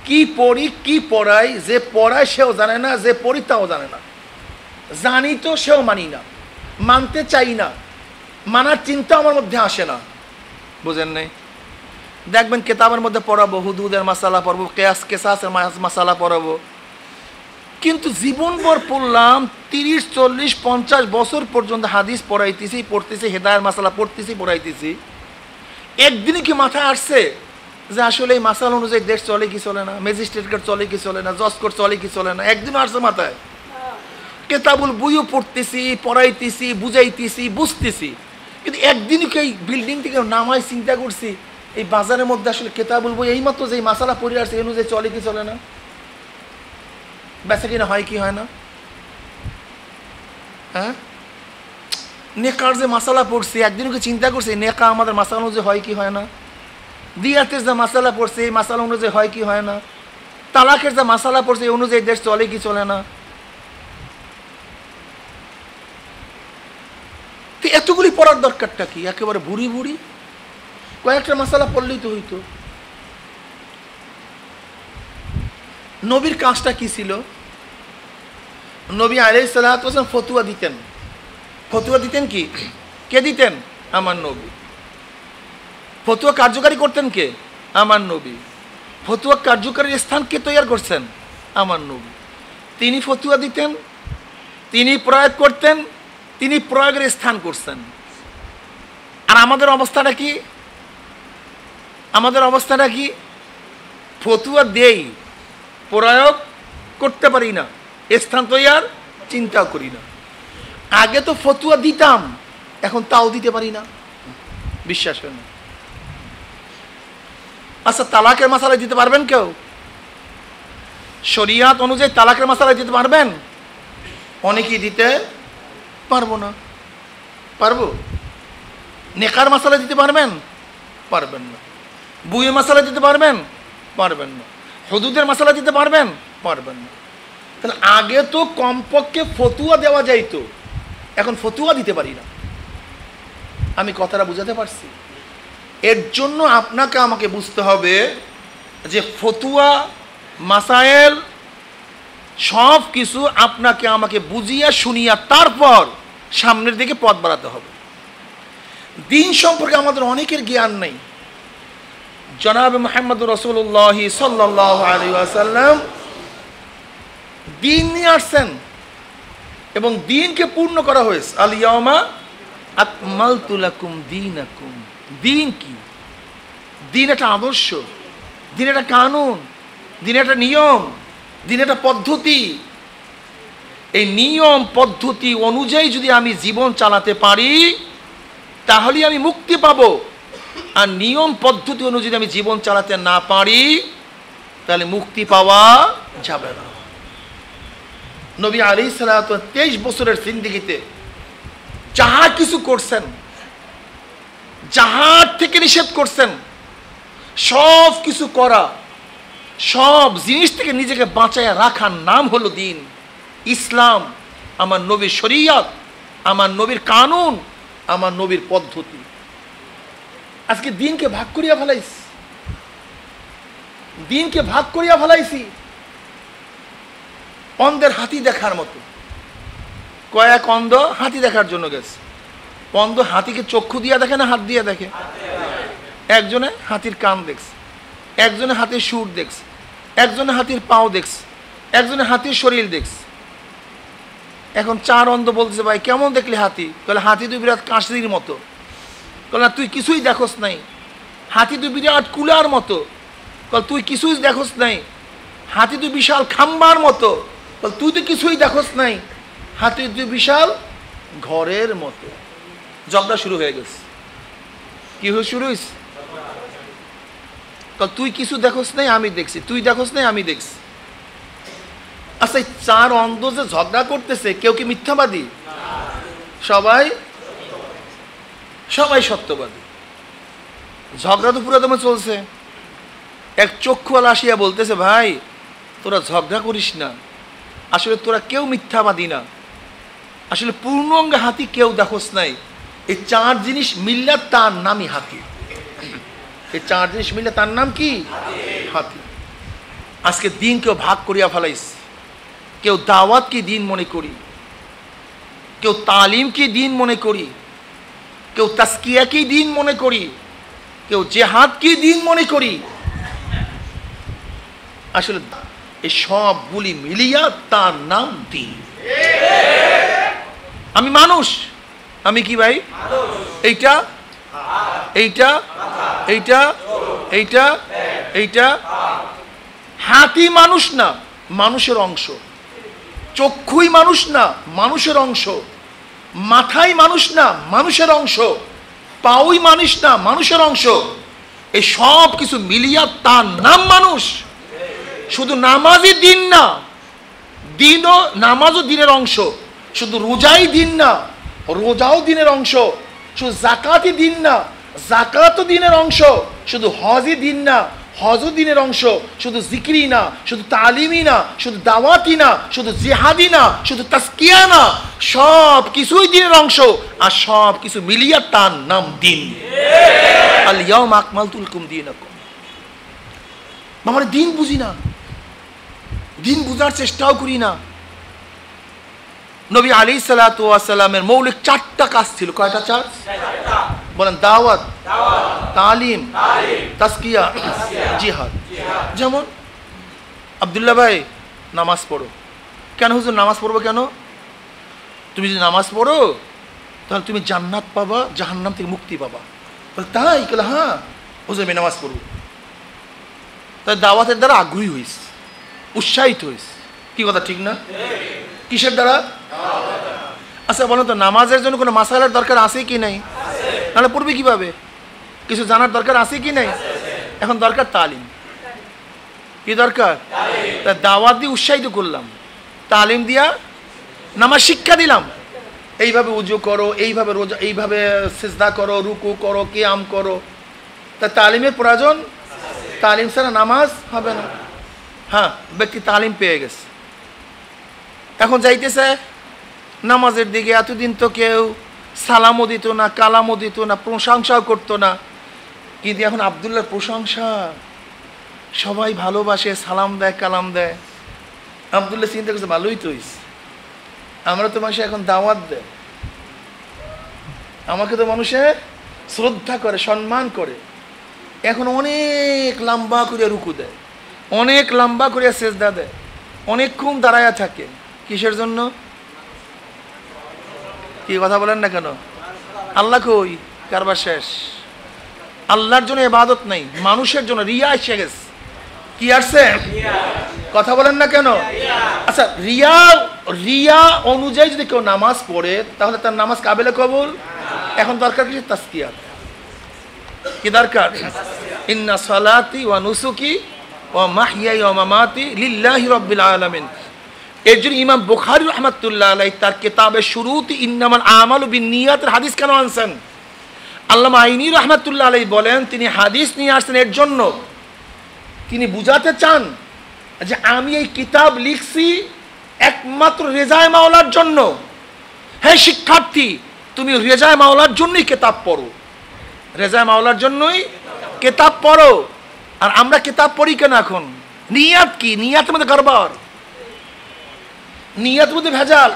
A: কি পড়ি, কি পড়াই, যে পড়ায় সেও জানে না, যে পড়ি তাও জানে না। জানি তো সেও মানি না। মানতে চাই না, মানার চিন্তা আমার মধ্যে আসে না। বুঝেন নাই? দেখবেন কেতাবের মধ্যে পড়াবো, হুদুদের মাসালা পড়বো, কেসাসের মাসালা পড়াবো, কিন্তু জীবনভর পড়লাম 30, 40, 50 বছর পর্যন্ত হাদিস পড়তেছি, হেদায়ের মাসালা পড়াইতেছি। একদিনে কি মাথায় আসছে যে আসলে এই মাসালা অনুযায়ী দেশ চলে কি চলে না, ম্যাজিস্ট্রেট কোর্ট চলে কি চলে না, জজ কোর্ট চলে কি চলে না? একদিনও আসছে মাথায়? কেতাবুল বইও পড়তেছি, পড়াইতেছি, বুঝাইতেছি, বুঝতেছি, কিন্তু একদিনই কি এই বিল্ডিং থেকে নামাই চিন্তা করছি এই বাজারের মধ্যে আসলে কেতাবুল বই এইমাত্র যে মাসালা পড়ে আসছে এই অনুযায়ী চলে কি চলে না, বেচা কিনা হয় কি হয় না? হ্যাঁ, নেকার যে মাসালা পড়ছি একদিনও কি চিন্তা করছি নেকা আমাদের মাসালা অনুযায়ী হয় কি হয় না? দিয়াতের যে মাসালা পড়ছে এই মাসালা অনুযায়ী হয় কি হয় না? তালাকের যে মাসালা পড়ছে এই অনুযায়ী দেশ চলে কি চলে না? তো এতগুলি পড়ার দরকারটা কি? একেবারে বুড়ি বুড়ি কয়েকটা মাসালা পড়লেই তো হইতো। নবীর কাজটা কি ছিল? নবী আলাইহিস সালাতু ওয়াস সালাম ফতোয়া দিতেন। ফতোয়া দিতেন কি? কে দিতেন? আমার নবী। ফতোয়া কার্যকারী করতেন কে? আমার নবী। ফতোয়া কার্যকারীর স্থান কে তৈরি করছেন? আমার নবী। তিনি ফতোয়া দিতেন, তিনি প্রয়োগ করতেন, তিনি প্রয়োগের স্থান করছেন। আর আমাদের অবস্থাটা কি? আমাদের অবস্থাটা কি? ফতোয়া দেই, প্রয়োগ করতে পারি না, স্থান তৈয়ার চিন্তাও করি না। আগে তো ফতোয়া দিতাম, এখন তাও দিতে পারি না। বিশ্বাস হয় না? আচ্ছা, তালাকের মাসালা দিতে পারবেন কেউ? শরিয়াত অনুযায়ী তালাকের মাসালা দিতে পারবেন? অনেকেই দিতে পারবো না। পারবো? নেকার মাসালা দিতে পারবেন? পারবেন না। বুয়ের মাসালা দিতে পারবেন? পারবেন না। হুদুদের মাসালা দিতে পারবেন? পারবেন না। তাহলে আগে তো কমপক্ষে ফতুয়া দেওয়া যাইতো, এখন ফতুয়া দিতে পারি না। আমি কথাটা বুঝাতে পারছি? এর জন্য আপনাকে আমাকে বুঝতে হবে যে ফতুয়া মাসায়েল সব কিছু আপনাকে আমাকে বুঝিয়া শুনিয়া তারপর সামনের দিকে পথ বাড়াতে হবে। দিন সম্পর্কে আমাদের অনেকের জ্ঞান নেই। জনাব মুহাম্মদুর রাসূলুল্লাহ সাল্লাল্লাহু আলাইহি ওয়াসাল্লাম দিন নিয়ে আসছেন এবং দিনকে পূর্ণ করা হয়েছে। আল ইয়াউমা আকমালতু লাকুম দীনাকুম। দিন কি? দিন একটা আদর্শ, দিন একটা কানুন, দিন একটা নিয়ম, দিন একটা পদ্ধতি। এই নিয়ম পদ্ধতি অনুযায়ী যদি আমি জীবন চালাতে পারি তাহলে আমি মুক্তি পাবো। আর নিয়ম পদ্ধতি অনুযায়ী আমি জীবন চালাতে না পারি তাহলে মুক্তি পাওয়া যাবে না। নবী আলাইহিস সালাতু 23 বছরের জিন্দেগিতে যাহা কিছু করছেন, যাহা থেকে নিষেধ করছেন, সব কিছু করা, সব জিনিস থেকে নিজেকে বাঁচায় রাখার নাম হলো দিন, ইসলাম, আমার নবীর শরীয়ত, আমার নবীর কানুন, আমার নবীর পদ্ধতি। আজকে দিনকে ভাগ করিয়া ফেলাইছি, দিনকে ভাগ করিয়া ফেলাইছি অন্ধের হাতি দেখার মতো। কয়েক অন্ধ হাতি দেখার জন্য গেছে। অন্ধ হাতিকে চক্ষু দিয়া দেখে না হাত দিয়া দেখে? একজনে হাতির কান দেখছে, একজনে হাতির সুর দেখছে, একজনে হাতির পাও দেখছে, একজনে হাতির শরীর দেখছে। এখন 4 অন্ধ বলতেছে, ভাই কেমন দেখলি হাতি? বলে হাতি তো বিরাট কাঁচরির মতো। বলে তুই কিছুই দেখোস নাই। হাতি তো বিরাট কুলার মতো। বল তুই কিছুই দেখোস নাই। হাতি তো বিশাল খাম্বার মতো। বল তুই তো কিছুই দেখোস নাই। হাতি তো বিশাল ঘরের মতো। ঝগড়া শুরু হয়ে গেছে। কি শুরু হয়েছে? তুই কিছু দেখোস নাই, আমি দেখছি। তুই দেখোস নাই, আমি দেখছি। আচ্ছা, 4 অন্ধ যে ঝগড়া করতেছে কেউ কি মিথ্যাবাদী? সবাই সবাই সত্যবাদী। ঝগড়া তো পুরো দমে চলছে। এক চক্ষুওয়ালা আসিয়া বলতেছে, ভাই তোরা ঝগড়া করিস না, আসলে তোরা কেউ মিথ্যাবাদী না, আসলে পূর্ণাঙ্গ হাতি কেউ দেখোস নাই। এই 4 জিনিস মিললে তার নামই হাতি। এই 4 জিনিস মিললে তার নাম কি? হাতি। আজকে দিন কেউ ভাগ করিয়া ফেলাইছে। কেউ দাওয়াত কি দিন মনে করি, কেউ তালিমকে দিন মনে করি, কেউ তাসকিয়াকে দিন মনে করি, কেউ জেহাদকে দিন মনে করি। আসলে এই সবগুলি মিলিয়া তার নাম দিন। আমি মানুষ, আমি কি ভাই? এইটা এইটা এইটা এইটা এইটা। হাতি মানুষ না, মানুষের অংশ। চক্ষুই মানুষ না, মানুষের অংশ। মাথাই মানুষ না, মানুষের অংশ। পাউই মানুষ না, মানুষের অংশ। এই সব কিছু মিলিয়া তার নাম মানুষ। শুধু নামাজই দিন না, দিনও নামাজও দিনের অংশ। শুধু রোজাই দিন না, রোজাও দিনের অংশ। শুধু জাকাতই দিন না, জাকাতও দিনের অংশ। শুধু হজই দিন না, হজও দিনের অংশ। শুধু জিকিরি না, শুধু তালিমি না, শুধু দাওয়াতি না, শুধু জিহাদি না, শুধু তাসকিয়া না, সব কিছুই দিনের অংশ। আর সব কিছু মিলিয়া তার নাম দিন। আল ইয়াউমা আকমালতু লাকুম দীনাকুম। আমরা দিন বুঝি না, দিন বুঝার চেষ্টাও করি না। নবী আলাইহিস সালাতু ওয়াস সালামের মৌলিক 4টা কাজ ছিল। কয়টা? 4। বলেন, দাওয়াত, তালিম, তাসকিয়া, জিহাদ। যেমন আব্দুল্লাহ ভাই, নামাজ পড়ো। কেন হুজুর নামাজ পড়বো কেন? তুমি যদি নামাজ পড়ো তাহলে তুমি জান্নাত পাবা, জাহান্নাম থেকে মুক্তি পাবা। তাই? হ্যাঁ হুজুর আমি নামাজ পড়ব। তাই দাওয়াতের দ্বারা আগ্রহী হইস, উৎসাহিত হইস। কি কথা ঠিক না? কিসের দ্বারা? আচ্ছা বলো তো, নামাজের জন্য কোনো মাসালার দরকার আছে কি নাই? নাহলে পড়বে কিভাবে? কিছু জানার দরকার আছে কি নাই? এখন দরকার তালিম। কি দরকার? তা দাওয়াত দিয়ে উৎসাহিত করলাম, তালিম দিয়া নামাজ শিক্ষা দিলাম। এইভাবে উজু করো, এইভাবে রোজা, এইভাবে সিজদা করো, রুকু করো, কিয়াম করো। তা তালিমের প্রয়োজন। তালিম ছাড়া নামাজ হবে না। হ্যাঁ, ব্যক্তি তালিম পেয়ে গেছে, এখন যাইতেছে নামাজের দিকে। এতদিন তো কেউ সালামও দিত না, কালামও দিত না, প্রশংসাও করতো না। কিন্তু এখন আব্দুল্লাহর প্রশংসা, সবাই ভালোবাসে, সালাম দেয়, কালাম দেয়। আব্দুল্লাহ চিন্তা করছে, ভালোই তো হইছে, আমরা তো মানুষে এখন দাওয়াত দেয়, আমাকে তো মানুষে শ্রদ্ধা করে, সম্মান করে। এখন অনেক লম্বা করে রুকু দেয়, অনেক লম্বা করে সেজদা দেয়, অনেকক্ষণ দাঁড়ায়া থাকে। কিসের জন্য? কি কথা বলেন না কেন? আল্লাহ কই? কারবার শেষ। আল্লাহর জন্য ইবাদত নাই, মানুষের জন্য রিয়া এসে গেছে। কি আসছে? কথা বলেন না কেন? আচ্ছা, রিয়া অনুযায়ী যদি কেউ নামাজ পড়ে তাহলে তার নামাজ কাবিলে কবুল। এখন দরকার কি? তাসকিয়াত। কি দরকার? ইন্না সালাতি ওয়া নুসুকি ওয়া মাহইয়াই ওয়া মামাতি লিল্লাহি রাব্বিল আলামিন। এর জন্য ইমাম বুখারী রাহমাতুল্লাহ আলাইহি তার কিতাবের শুরুতে ইন্নামাল আমালু বিন্নিয়াতের হাদিস কেন আনছেন? আল্লামা আইনি রাহমাতুল্লাহ আলাইহি বলেন, তিনি হাদিস নিয়ে আসছেন এর জন্য, তিনি বুঝাতে চান যে আমি এই কিতাব লিখছি একমাত্র রেজায়ে মাওলার জন্য। হে শিক্ষার্থী, তুমি রেজায়ে মাওলার জন্যই কিতাব পড়ো, রেজায়ে মাওলার জন্যই কিতাব পড়ো। আর আমরা কিতাব পড়ি কেন এখন? নিয়াত কি? নিয়াতের মধ্যে গড়বড়, নিয়াতের মধ্যে ভেজাল।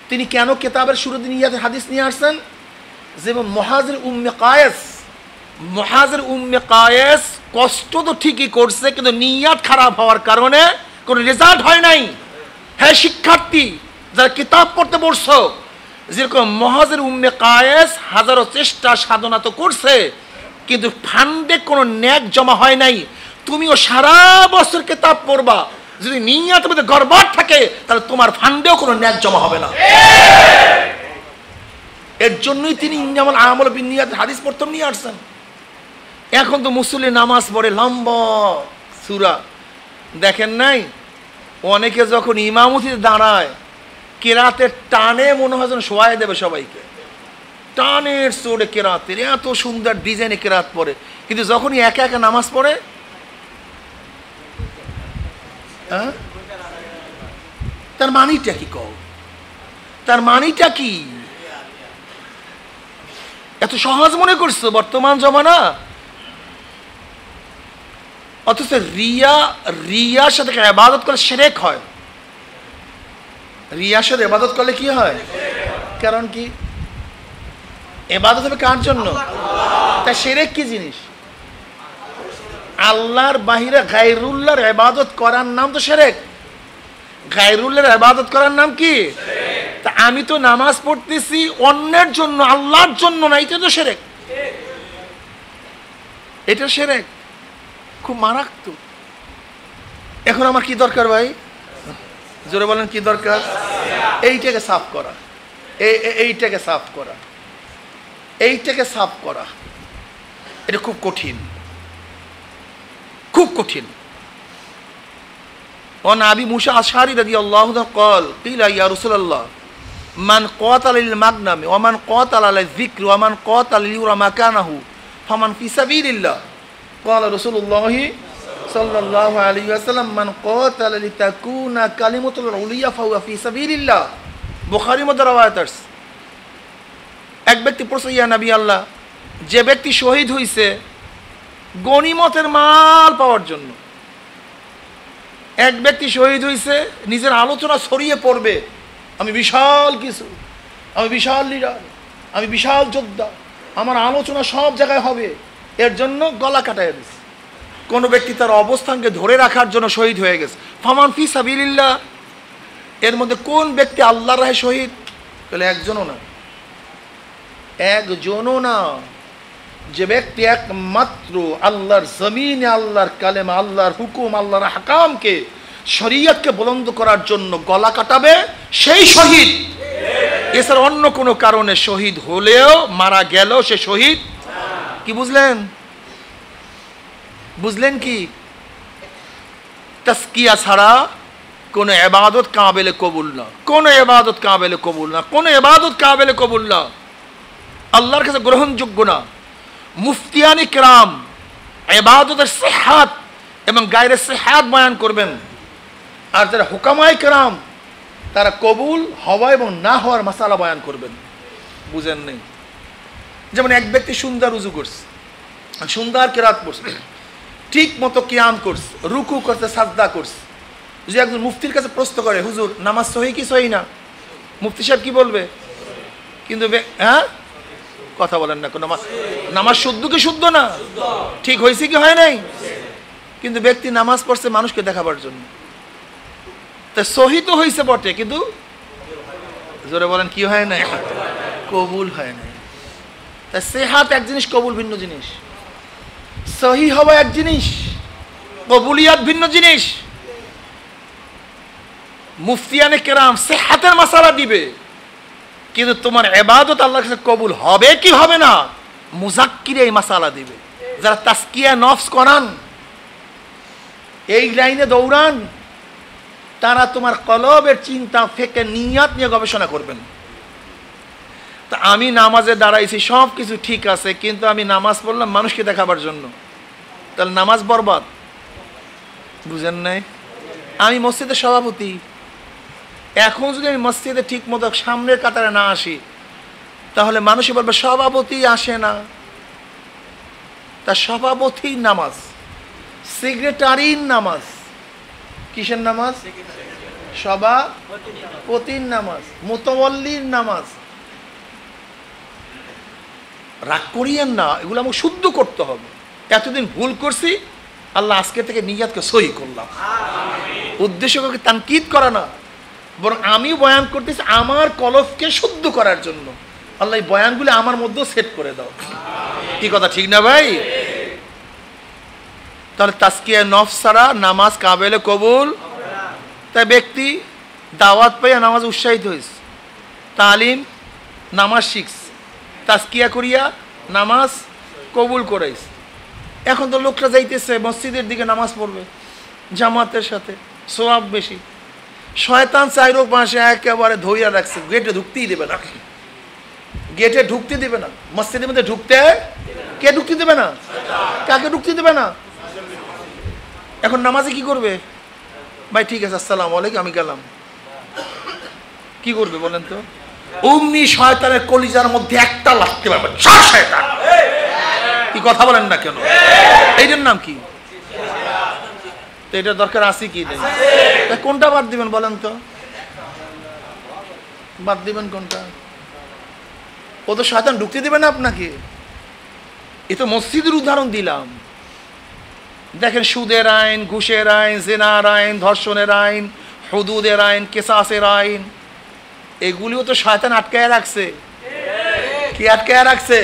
A: তিনি কেন কিতাবের শুরুতে নিয়াতের হাদিস নিয়ে আসছেন? যেমন মুহাজির উম্মে কায়েস, মুহাজির উম্মে কায়েস কষ্ট তো ঠিকই করছে, কিন্তু নিয়াত খারাপ হওয়ার কারণে কোনো রেজাল্ট হয় নাই। হ্যাঁ শিক্ষার্থী, যারা কিতাব পড়তে বসছো, যেরকম মুহাজির উম্মে কায়েস হাজারো চেষ্টা সাধনা তো করছে, কিন্তু ফান্ডে কোনো ন্যাক জমা হয় নাই। তুমিও সারা বছর কিতাব পড়বা, যদি নিয়াতের মধ্যে গড়বড় থাকে তাহলে তোমার ফান্ডেও কোনো ন্যাক জমা হবে না। এর জন্যই তিনি ইন্নামাল আমালু বিন্নিয়াত হাদিস প্রথম নিয়ে আসছেন। এখন তো মুসল্লি নামাজ পড়ে লম্বা সূরা, দেখেন নাই? অনেকে যখন ইমামতিতে দাঁড়ায় কেরাতের টানে মনে হয় যেন শোয়াই দেবে সবাইকে, টানের চোড়ে কেরাতের এত সুন্দর ডিজাইনে কেরাত পড়ে, কিন্তু যখনই একা একা নামাজ পড়ে, হ্যাঁ, তার মানিটা কি? কও, তার মানিটা কি? এত সহজ মনে করছো বর্তমান জমানা? অথচ রিয়ার সাথে ইবাদত করে শিরক হয়। রিয়াসের ইবাদত করলে কি হয়? কারণ কি? ইবাদত হবে কার জন্য? তা শিরক কি জিনিস? আল্লাহর বাহিরে গায়রুল্লাহর ইবাদত করার নাম তো শিরক। গায়রুল্লাহর ইবাদত করার নাম কি? তা আমি তো নামাজ পড়তেছি অন্যের জন্য, আল্লাহর জন্য না, এটা তো শিরক। এটা শিরক, খুব মারাত্মক। এখন আমার কি দরকার ভাই? জোরে বলেন কি দরকার? এইটাকে সাফ করা, এইটাকে সাফ করা, এইটাকে সাফ করা। এটা খুব কঠিন, খুব কঠিন। وعن أبي موسى الأشعري رضي الله عنه قال قيل يا رسول الله من قاتل للمغنم ومن قاتل للذكر ومن قاتل ليرى مكانه فمن في سبيل الله قال رسول الله صلى الله عليه وسلم من قاتل لتكون كلمة العليا فهو في سبيل الله বুখারীর মধ্যে রওয়ায়াত আছে। এক ব্যক্তি বলছে, ইয়া নবী আল্লাহ, যে ব্যক্তি শহীদ হইছে গনিমতের মাল পাওয়ার জন্য, এক ব্যক্তি শহীদ হইছে নিজের আলোচনা ছড়িয়ে পড়বে, আমি বিশাল কিছু, আমি বিশাল লিডার, আমি বিশাল যোদ্ধা, আমার আলোচনা সব জায়গায় হবে, এর জন্য গলা কাটায় দিছে। কোন ব্যক্তি তার অবস্থানকে ধরে রাখার জন্য শহীদ হয়ে গেছে, ফামান ফি সাবিলিল্লাহ। এর মধ্যে কোন ব্যক্তি আল্লাহর রাহে শহীদ? বলে একজনও না, একজনও না। যে ব্যক্তি একমাত্র আল্লাহর জমিনে আল্লাহর কালেমা, আল্লাহর হুকুম, আল্লাহর হাকামকে, শরীয়তকে বুলন্দ করার জন্য গলা কাটাবে, সেই শহীদ। এছাড়া অন্য কোনো কারণে শহীদ হলেও, মারা গেল, সে শহীদ। কি বুঝলেন? বুঝলেন কি? তাসকিয়া ছাড়া কোন ইবাদত কাবিলে কবুল না, কোন ইবাদত কাবিলে কবুল না, কোন ইবাদত কাবিলে কবুল না, আল্লাহর কাছে গ্রহণযোগ্য না। মুফতিয়ানি কিরাম ইবাদতের সিহহাত এবং গায়রে সিহহাত বয়ান করবেন, আর যারা হুকামায়ে কিরাম তারা কবুল হওয়া এবং না হওয়ার মাসালা বয়ান করবেন। বুঝেন নেই? যেমন এক ব্যক্তি সুন্দর উযু করছে, সুন্দর কিরাত পড়ছে, ঠিক মতো কিয়াম করছে, রুকু করছে, সাজদা করছে। যদি একজন মুফতির কাছে প্রশ্ন করে, হুজুর নামাজ সহি কি সহি না, মুফতি সাহেব কি বলবে? কিন্তু হ্যাঁ কথা বলেন না, কোন নামাজ শুদ্ধ কি শুদ্ধ না, ঠিক হয়েছে কি হয় নাই? কিন্তু ব্যক্তি নামাজ পড়ছে মানুষকে দেখাবার জন্য, তা সহি তো হয়েছে বটে, কিন্তু জোরে বলেন কি হয় না? কবুল হয় না। তা সেহাত এক জিনিস, কবুল ভিন্ন জিনিস। সহি হওয়া এক জিনিস, কবুলিয়াত ভিন্ন জিনিস। মুফতিয়ানে কেরাম সেহাতের মাসালা দিবে, কিন্তু তোমার ইবাদত আল্লাহর কাছে কবুল হবে কি হবে না, মুজাক্কিরে এই মাসালা দিবে। যারা তাসকিয়া নফস করান, এই লাইনে দৌড়ান, তারা তোমার কলবের চিন্তা, ফিকর, নিয়াত নিয়ে গবেষণা করবেন। তা আমি নামাজে দাঁড়াইছি, সব কিছু ঠিক আছে, কিন্তু আমি নামাজ পড়লাম মানুষকে দেখাবার জন্য, তাহলে নামাজ বরবাদ। বুঝেন নাই? আমি মসজিদের সভাপতি, এখন যদি আমি মসজিদে ঠিক মতো সামনের কাতারে না আসি, তাহলে মানুষই বলবে সভাপতি আসে না। তা সভাপতির নামাজ, সেক্রেটারির নামাজ, কিসের নামাজ? সভাপতির নামাজ, মুতাওয়াল্লির নামাজ। রাগ করিয়েন না, এগুলো আমাকে শুদ্ধ করতে হবে। এতদিন ভুল করছি, আল্লাহ আজকে থেকে নিয়াতকে সহি করলাম। উদ্দেশ্যকে তানকিদ করা না, বরং আমি বয়ান করতেছি আমার কলবকে শুদ্ধ করার জন্য। আল্লাহ এই বয়ানগুলো আমার মধ্যেও সেট করে দাও। কি কথা ঠিক না ভাই? তাহলে তাসকিয়া নফস ছাড়া নামাজ কাবেলে কবুল। তাই ব্যক্তি দাওয়াত পাইয়া নামাজ উৎসাহিত হয়েছে, তালিম নামাজ শিখছে, তাসকিয়া করিয়া নামাজ কবুল করাইছে। এখন তো লোকরা যাইতেছে মসজিদের দিকে নামাজ পড়বে জামাতের সাথে, সওয়াব বেশি। শয়তান চাইরো পাশে একেবারে ধইয়া রাখছে, গেটে ঢুকতেই দেবে না, গেটে ঢুকতে দেবে না, মসজিদের মধ্যে ঢুকতে। কে ঢুকতে দেবে না? কাকে ঢুকতে দেবে না? এখন নামাজে কি করবে ভাই? ঠিক আছে, আসসালামু আলাইকুম, আমি গেলাম। কি করবে বলেন তো? অমনি শয়তানের কলিজার মধ্যে একটা লাগতে পারবে, শয়তান। কি কথা বলেন না কেন? এইটার নাম কি? তো এটা দরকার আছে কি নেই? কোনটা বাদ দিবেন বলেন তো? বাদ দিবেন কোনটা? ও তো শয়তান ঢুকতে দিবে না আপনাকে। এ তো মসজিদের উদাহরণ দিলাম। দেখেন সুদের আইন, ঘুষের আইন, জিনার আইন, ধর্ষণের আইন, হুদুদের আইন, কেসাসের আইন, এগুলিও তো শয়তান আটকায় রাখছে। কি আটকায় রাখছে?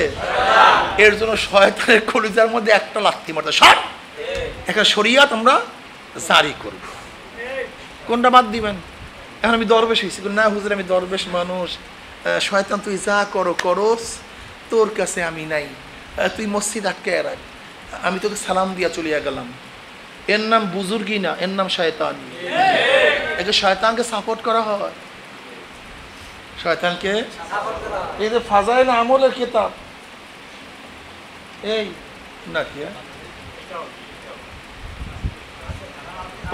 A: এর জন্য শয়তানের কলিজার মধ্যে একটা লাথি মারতে, সব একটা শরিয়াত আমরা জারি করব। কোনটা বাদ দিবেন? এখন আমি দরবেশ হয়েছি, না হুজুর আমি দরবেশ মানুষ, শয়তান তুই যা করো করস, তোর কাছে আমি নাই, তুই মসজিদ আটকায় রাখ, আমি তোকে সালাম দিয়া চলিয়া গেলাম। এর নাম বুজুর্গি না, এর নাম শয়তান। একে শয়তানকে সাপোর্ট করা হয়, শয়তানকে। এই যে ফাজাইল আমলের কিতাব, এই নাকি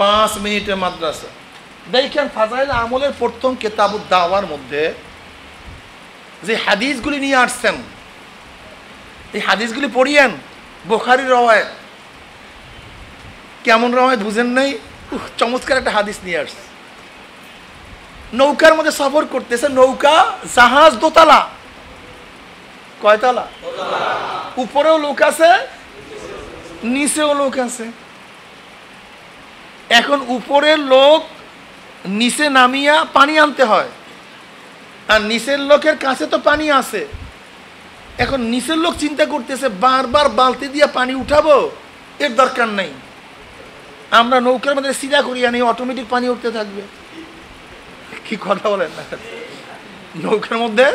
A: 5 মিনিটের মাদ্রাসা দেখেন, ফাজাইল আমলের প্রথম কিতাবুদ দাওয়ার মধ্যে যে হাদিসগুলি নিয়ে আসছেন, এই হাদিসগুলি পড়িয়েন। বুখারীর রওয়ায়াত, কেমন রওয়ায়াত বুঝেন নাই? চমৎকার একটা হাদিস নিয়ে আসছে। নৌকার মধ্যে সফর করতেছে, নৌকা জাহাজ দোতলা, কয়তলা? উপরেও লোক আছে, নিচেও লোক আছে। এখন উপরের লোক নিচে নামিয়া পানি আনতে হয়, আর নিচের লোকের কাছে তো পানি আছে। এখন নিচের লোক চিন্তা করতেছে বারবার বালতি দিয়ে পানি উঠাবো, এর দরকার নাই, আমরা নৌকার মধ্যে সিধা করিয়া নেই, অটোমেটিক পানি উঠতে থাকবে। কি কথা বলেন না? নৌকার মধ্যে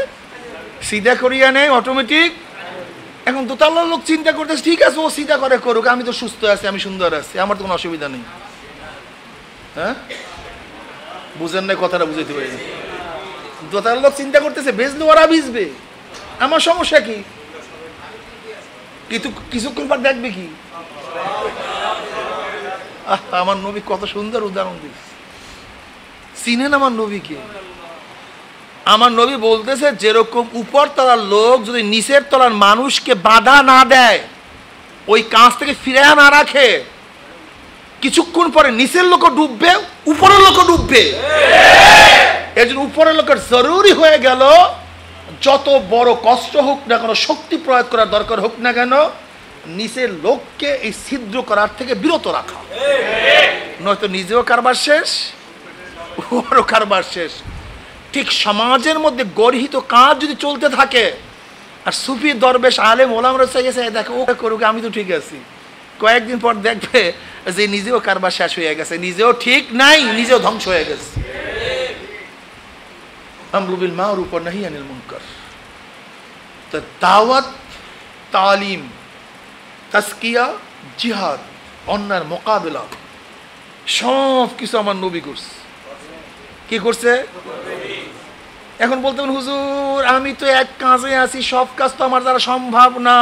A: সিধা করিয়া নেই, অটোমেটিক। এখন দোতলার লোক চিন্তা করতেছে ঠিক আছে, ও সিধা করে করুক, আমি তো সুস্থ আছি, আমি সুন্দর আছি, আমার তো কোনো অসুবিধা নেই। হ্যাঁ, বুঝেন না কথাটা? বুঝাইতে পারি। দোতলার লোক চিন্তা করতেছে বেচলে ওরা ভিজবে, আমার সমস্যা কি? কিন্তু কিছুক্ষণ পর দেখবে কি আমার নবী কত সুন্দর উদাহরণ দিচ্ছে। চিনেন আমার নবীকে? আমার নবী বলতেছে যেরকম উপর তলার লোক যদি নিচের তলার মানুষকে বাধা না দেয়, ওই কাজ থেকে ফিরে না রাখে, কিছুক্ষণ পরে নিচের লোকও ডুববে, উপরের লোকও ডুববে। এর জন্য উপরের লোকের জরুরি হয়ে গেল যত বড় কষ্ট হোক না কেন, শক্তি প্রয়োগ করার দরকার হোক না কেন, নিচের লোককে এই ছিদ্র করার থেকে বিরত রাখা, নয়তো নিজেও কারবার শেষ, ওরও কারবার শেষ। ঠিক সমাজের মধ্যে গর্হিত কাজ যদি চলতে থাকে, আর সুফি দরবেশ আলেম ওলামরা চাইছে দেখো ও করুক, আমি তো ঠিক আছি, কয়েকদিন পর দেখবে যে নিজেও কারবার শেষ হয়ে গেছে, নিজেও ঠিক নাই, নিজেও ধ্বংস হয়ে গেছে। আমরু বিল মারুফ ওয়া নাহি আনিল মুনকার, তো দাওয়াত, তালিম, তাজকিয়া, জিহাদ, অন্যায়ের মোকাবেলা, সব কিছু আমার নবী করছে। কি করছে? এখন বলতে হুজুর আমি তো এক কাজে আছি, সব কাজ তো আমার দ্বারা সম্ভব না।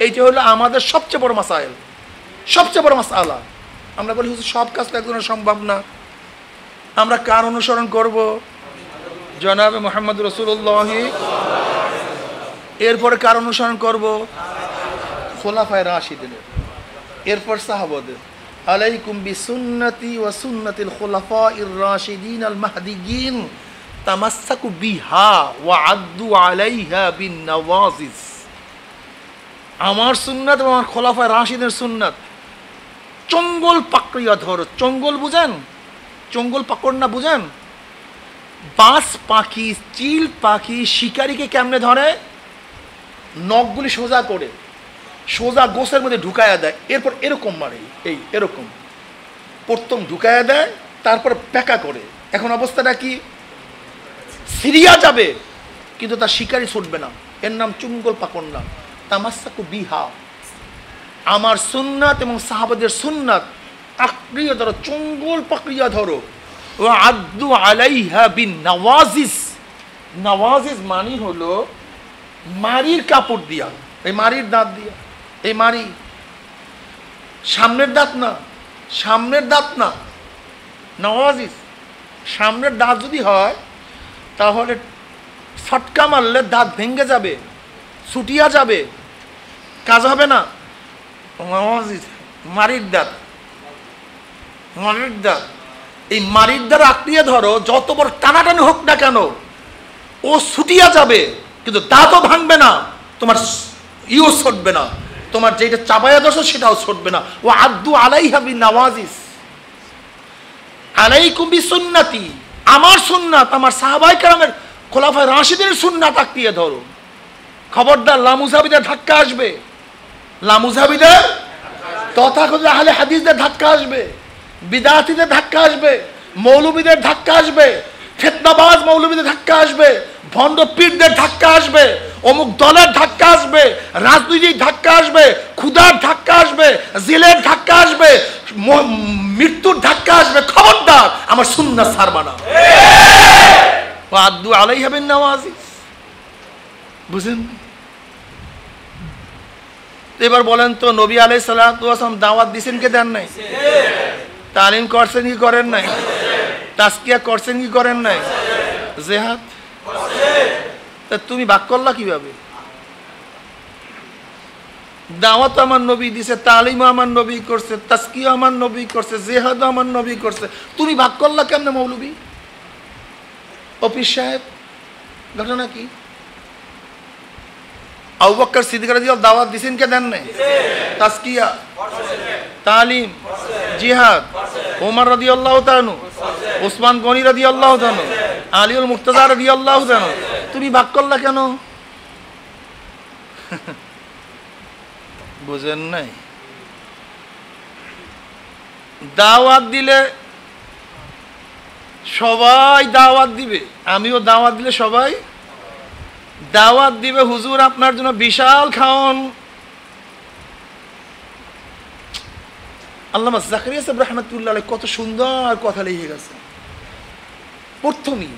A: এইটা হলো আমাদের সবচেয়ে বড় মাসাইল, সবচেয়ে বড় মাসআলা। আমরা বলি হুজুর সব কাজ তো একজনের সম্ভব না। আমরা কার অনুসরণ করব? জনাবে মুহাম্মদ রাসূলুল্লাহ। এরপরে কার অনুসরণ করব? খোলাফায়ে রাশিদিনের। এরপর সাহাবাদের। আলাইকুম বিসুন্নতি ওয়া সুন্নাতিল খুলাফাইর রাশিদিন আল মাহদিয়িন তামাসসাকু বিহা ওয়া আদ্দু আলাইহা বিন নওয়াজিজ। আমার সুন্নাত এবং আমার খোলাফায়ে রাশিদের সুন্নাত চঙ্গল পাকড়িয়া ধরো। চঙ্গল বুঝেন? চঙ্গল পাকড় না বুঝেন? বাস পাখি, চিল পাখি শিকারীকে কেমনে ধরে? নখগুলি সোজা করে সোজা গোছের মধ্যে ঢুকায়া দেয়, এরপর এরকম মারে, এই এরকম প্রথম ঢুকায়া দেয়, তারপর প্যাকা করে। এখন অবস্থাটা কি? সিরিয়া যাবে কিন্তু তার শিকারী ছুটবে না, এর নাম চুঙ্গল পাকড় না। তামাসসাকু বিহা, আমার সুন্নাত এবং সাহাবাদের সুন্নাত আঁকড়িয়ে ধরো, চঙ্গল পাকড়িয়া ধরো। ওয়া আদ্দু আলাইহা বিন নওয়াজিজ। নওয়াজিজ মানি হলো মারির কাপড় দিয়া, এই মারির দাঁত দিয়া, এই মারি সামনের দাঁত না, সামনের দাঁত না, নওয়াজিজ সামনের দাঁত যদি হয় তাহলে ফটকা মারলে দাঁত ভেঙে যাবে, ছুটিয়া যাবে, কাজ হবে না। নওয়াজিজ মারির দাঁত, মারির দাঁত, এই মারির দ্বারা আঁকড়িয়ে ধরো, যত বড় টানাটানি হোক না কেন ও ছুটিয়া যাবে, কিন্তু দাঁতও ভাঙবে না, তোমার ইও ছুটবে না, তোমার যেটা চাবায়া দশ সেটাও ছুটবে না। ও আদ্দু আলাইহা বিন নাওয়াজিস, আলাইকুম বিসুন্নতি, আমার সুন্নাত, আমার সাহাবায়ে কেরামের খোলাফায়ে রাশিদিনের সুন্নাত আঁকড়িয়ে ধরো। খবরদার লামুজাবিদের ধাক্কা আসবে, লামুজাবিদের তথাকথিত আহলে হাদিসদের ধাক্কা আসবে, বিদআতীদের ধাক্কা আসবে, মৌলবীদের ধাক্কা আসবে, ফিতনাবাজ মৌলবীদের ধাক্কা আসবে, ভণ্ড পীরদের ধাক্কা আসবে, অমুক দলের ধাক্কা আসবে, রাজনৈতিক ধাক্কা আসবে, ক্ষুধার ধাক্কা আসবে, জেলের ধাক্কা আসবে, মৃত্যুর ধাক্কা আসবে। খবরদার আমার সুন্নাত ছাড়বা না। আদু আলাইহা বিন নাওয়াজিস, বুঝেন? এবার বলেন তো, নবী আলাইহিস সালাতু ওয়াস সালাম দাওয়াত দিয়েছেন কে দেন নাই? তালিম করছেন কি করেন নাই? তাজকিয়া করছেন কি করেন নাই? জিহাদ তা তুমি ভাগ করলা কিভাবে? দাওয়াত আমার নবী দিছে, তালিম আমার নবী করছে, তাজকিয়া আমার নবী করছে, জিহাদ আমার নবী করছে, তুমি ভাগ করলা কেমনে মৌলবী? অফিস সাহেব, ঘটনা কি? আবু বকর সিদ্দিক রাদিয়াল্লাহু দাওয়াত দিছেন কে দেন নাই? তাজকিয়া, তালিম, জিহাদ। ওমর রাদিয়াল্লাহু তাআলা, ওসমান গনি রাদিয়াল্লাহু তাআলা, আলীউল মুর্তজা রাদিয়াল্লাহু তাআলা, তুমি ভাগ করলা কেন? বুঝেন নাই? দাওয়াত দিলে সবাই দাওয়াত দিবে, আমিও দাওয়াত দিলে সবাই দাওয়াত দিবে। হুজুর আপনার জন্য বিশাল খাওন। আল্লামা জাকারিয়া সাহেব রাহমাতুল্লাহ আলাইহি কত সুন্দর কথা লিখে গেছে। প্রথমেই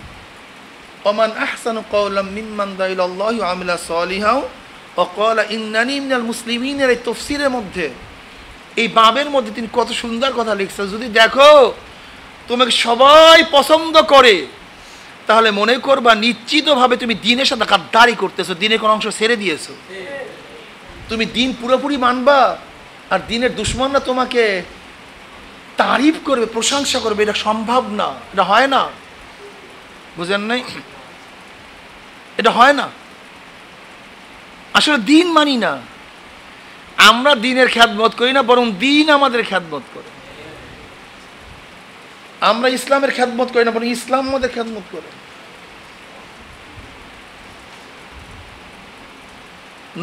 A: ওমান আহসানু কাওলাম মিম্মান দা ইলাল্লাহি ওয়া আমিলা সালিহাও ওয়া ক্বালা ইন্নানি মিনাল মুসলিমিন, এর এই তাফসীরের মধ্যে, এই বাবের মধ্যে তিনি কত সুন্দর কথা লিখছেন। যদি দেখো তোমাকে সবাই পছন্দ করে, তাহলে মনে করবা নিশ্চিতভাবে তুমি দিনের সাথে গাদ্দারি করতেছো, দিনের কোন অংশ ছেড়ে দিয়েছো। তুমি দিন পুরোপুরি মানবা, আর দিনের দুশ্মনরা তোমাকে তারিফ করবে, প্রশংসা করবে, এটা সম্ভব না, এটা হয় না। বুঝেন নাই? এটা হয় না। আসলে দিন মানি না আমরা, দিনের খেদমত করি না, বরং দিন আমাদের খেদমত করে। আমরা ইসলামের খেদমত করি না, বরং ইসলাম আমাদের খেদমত করে।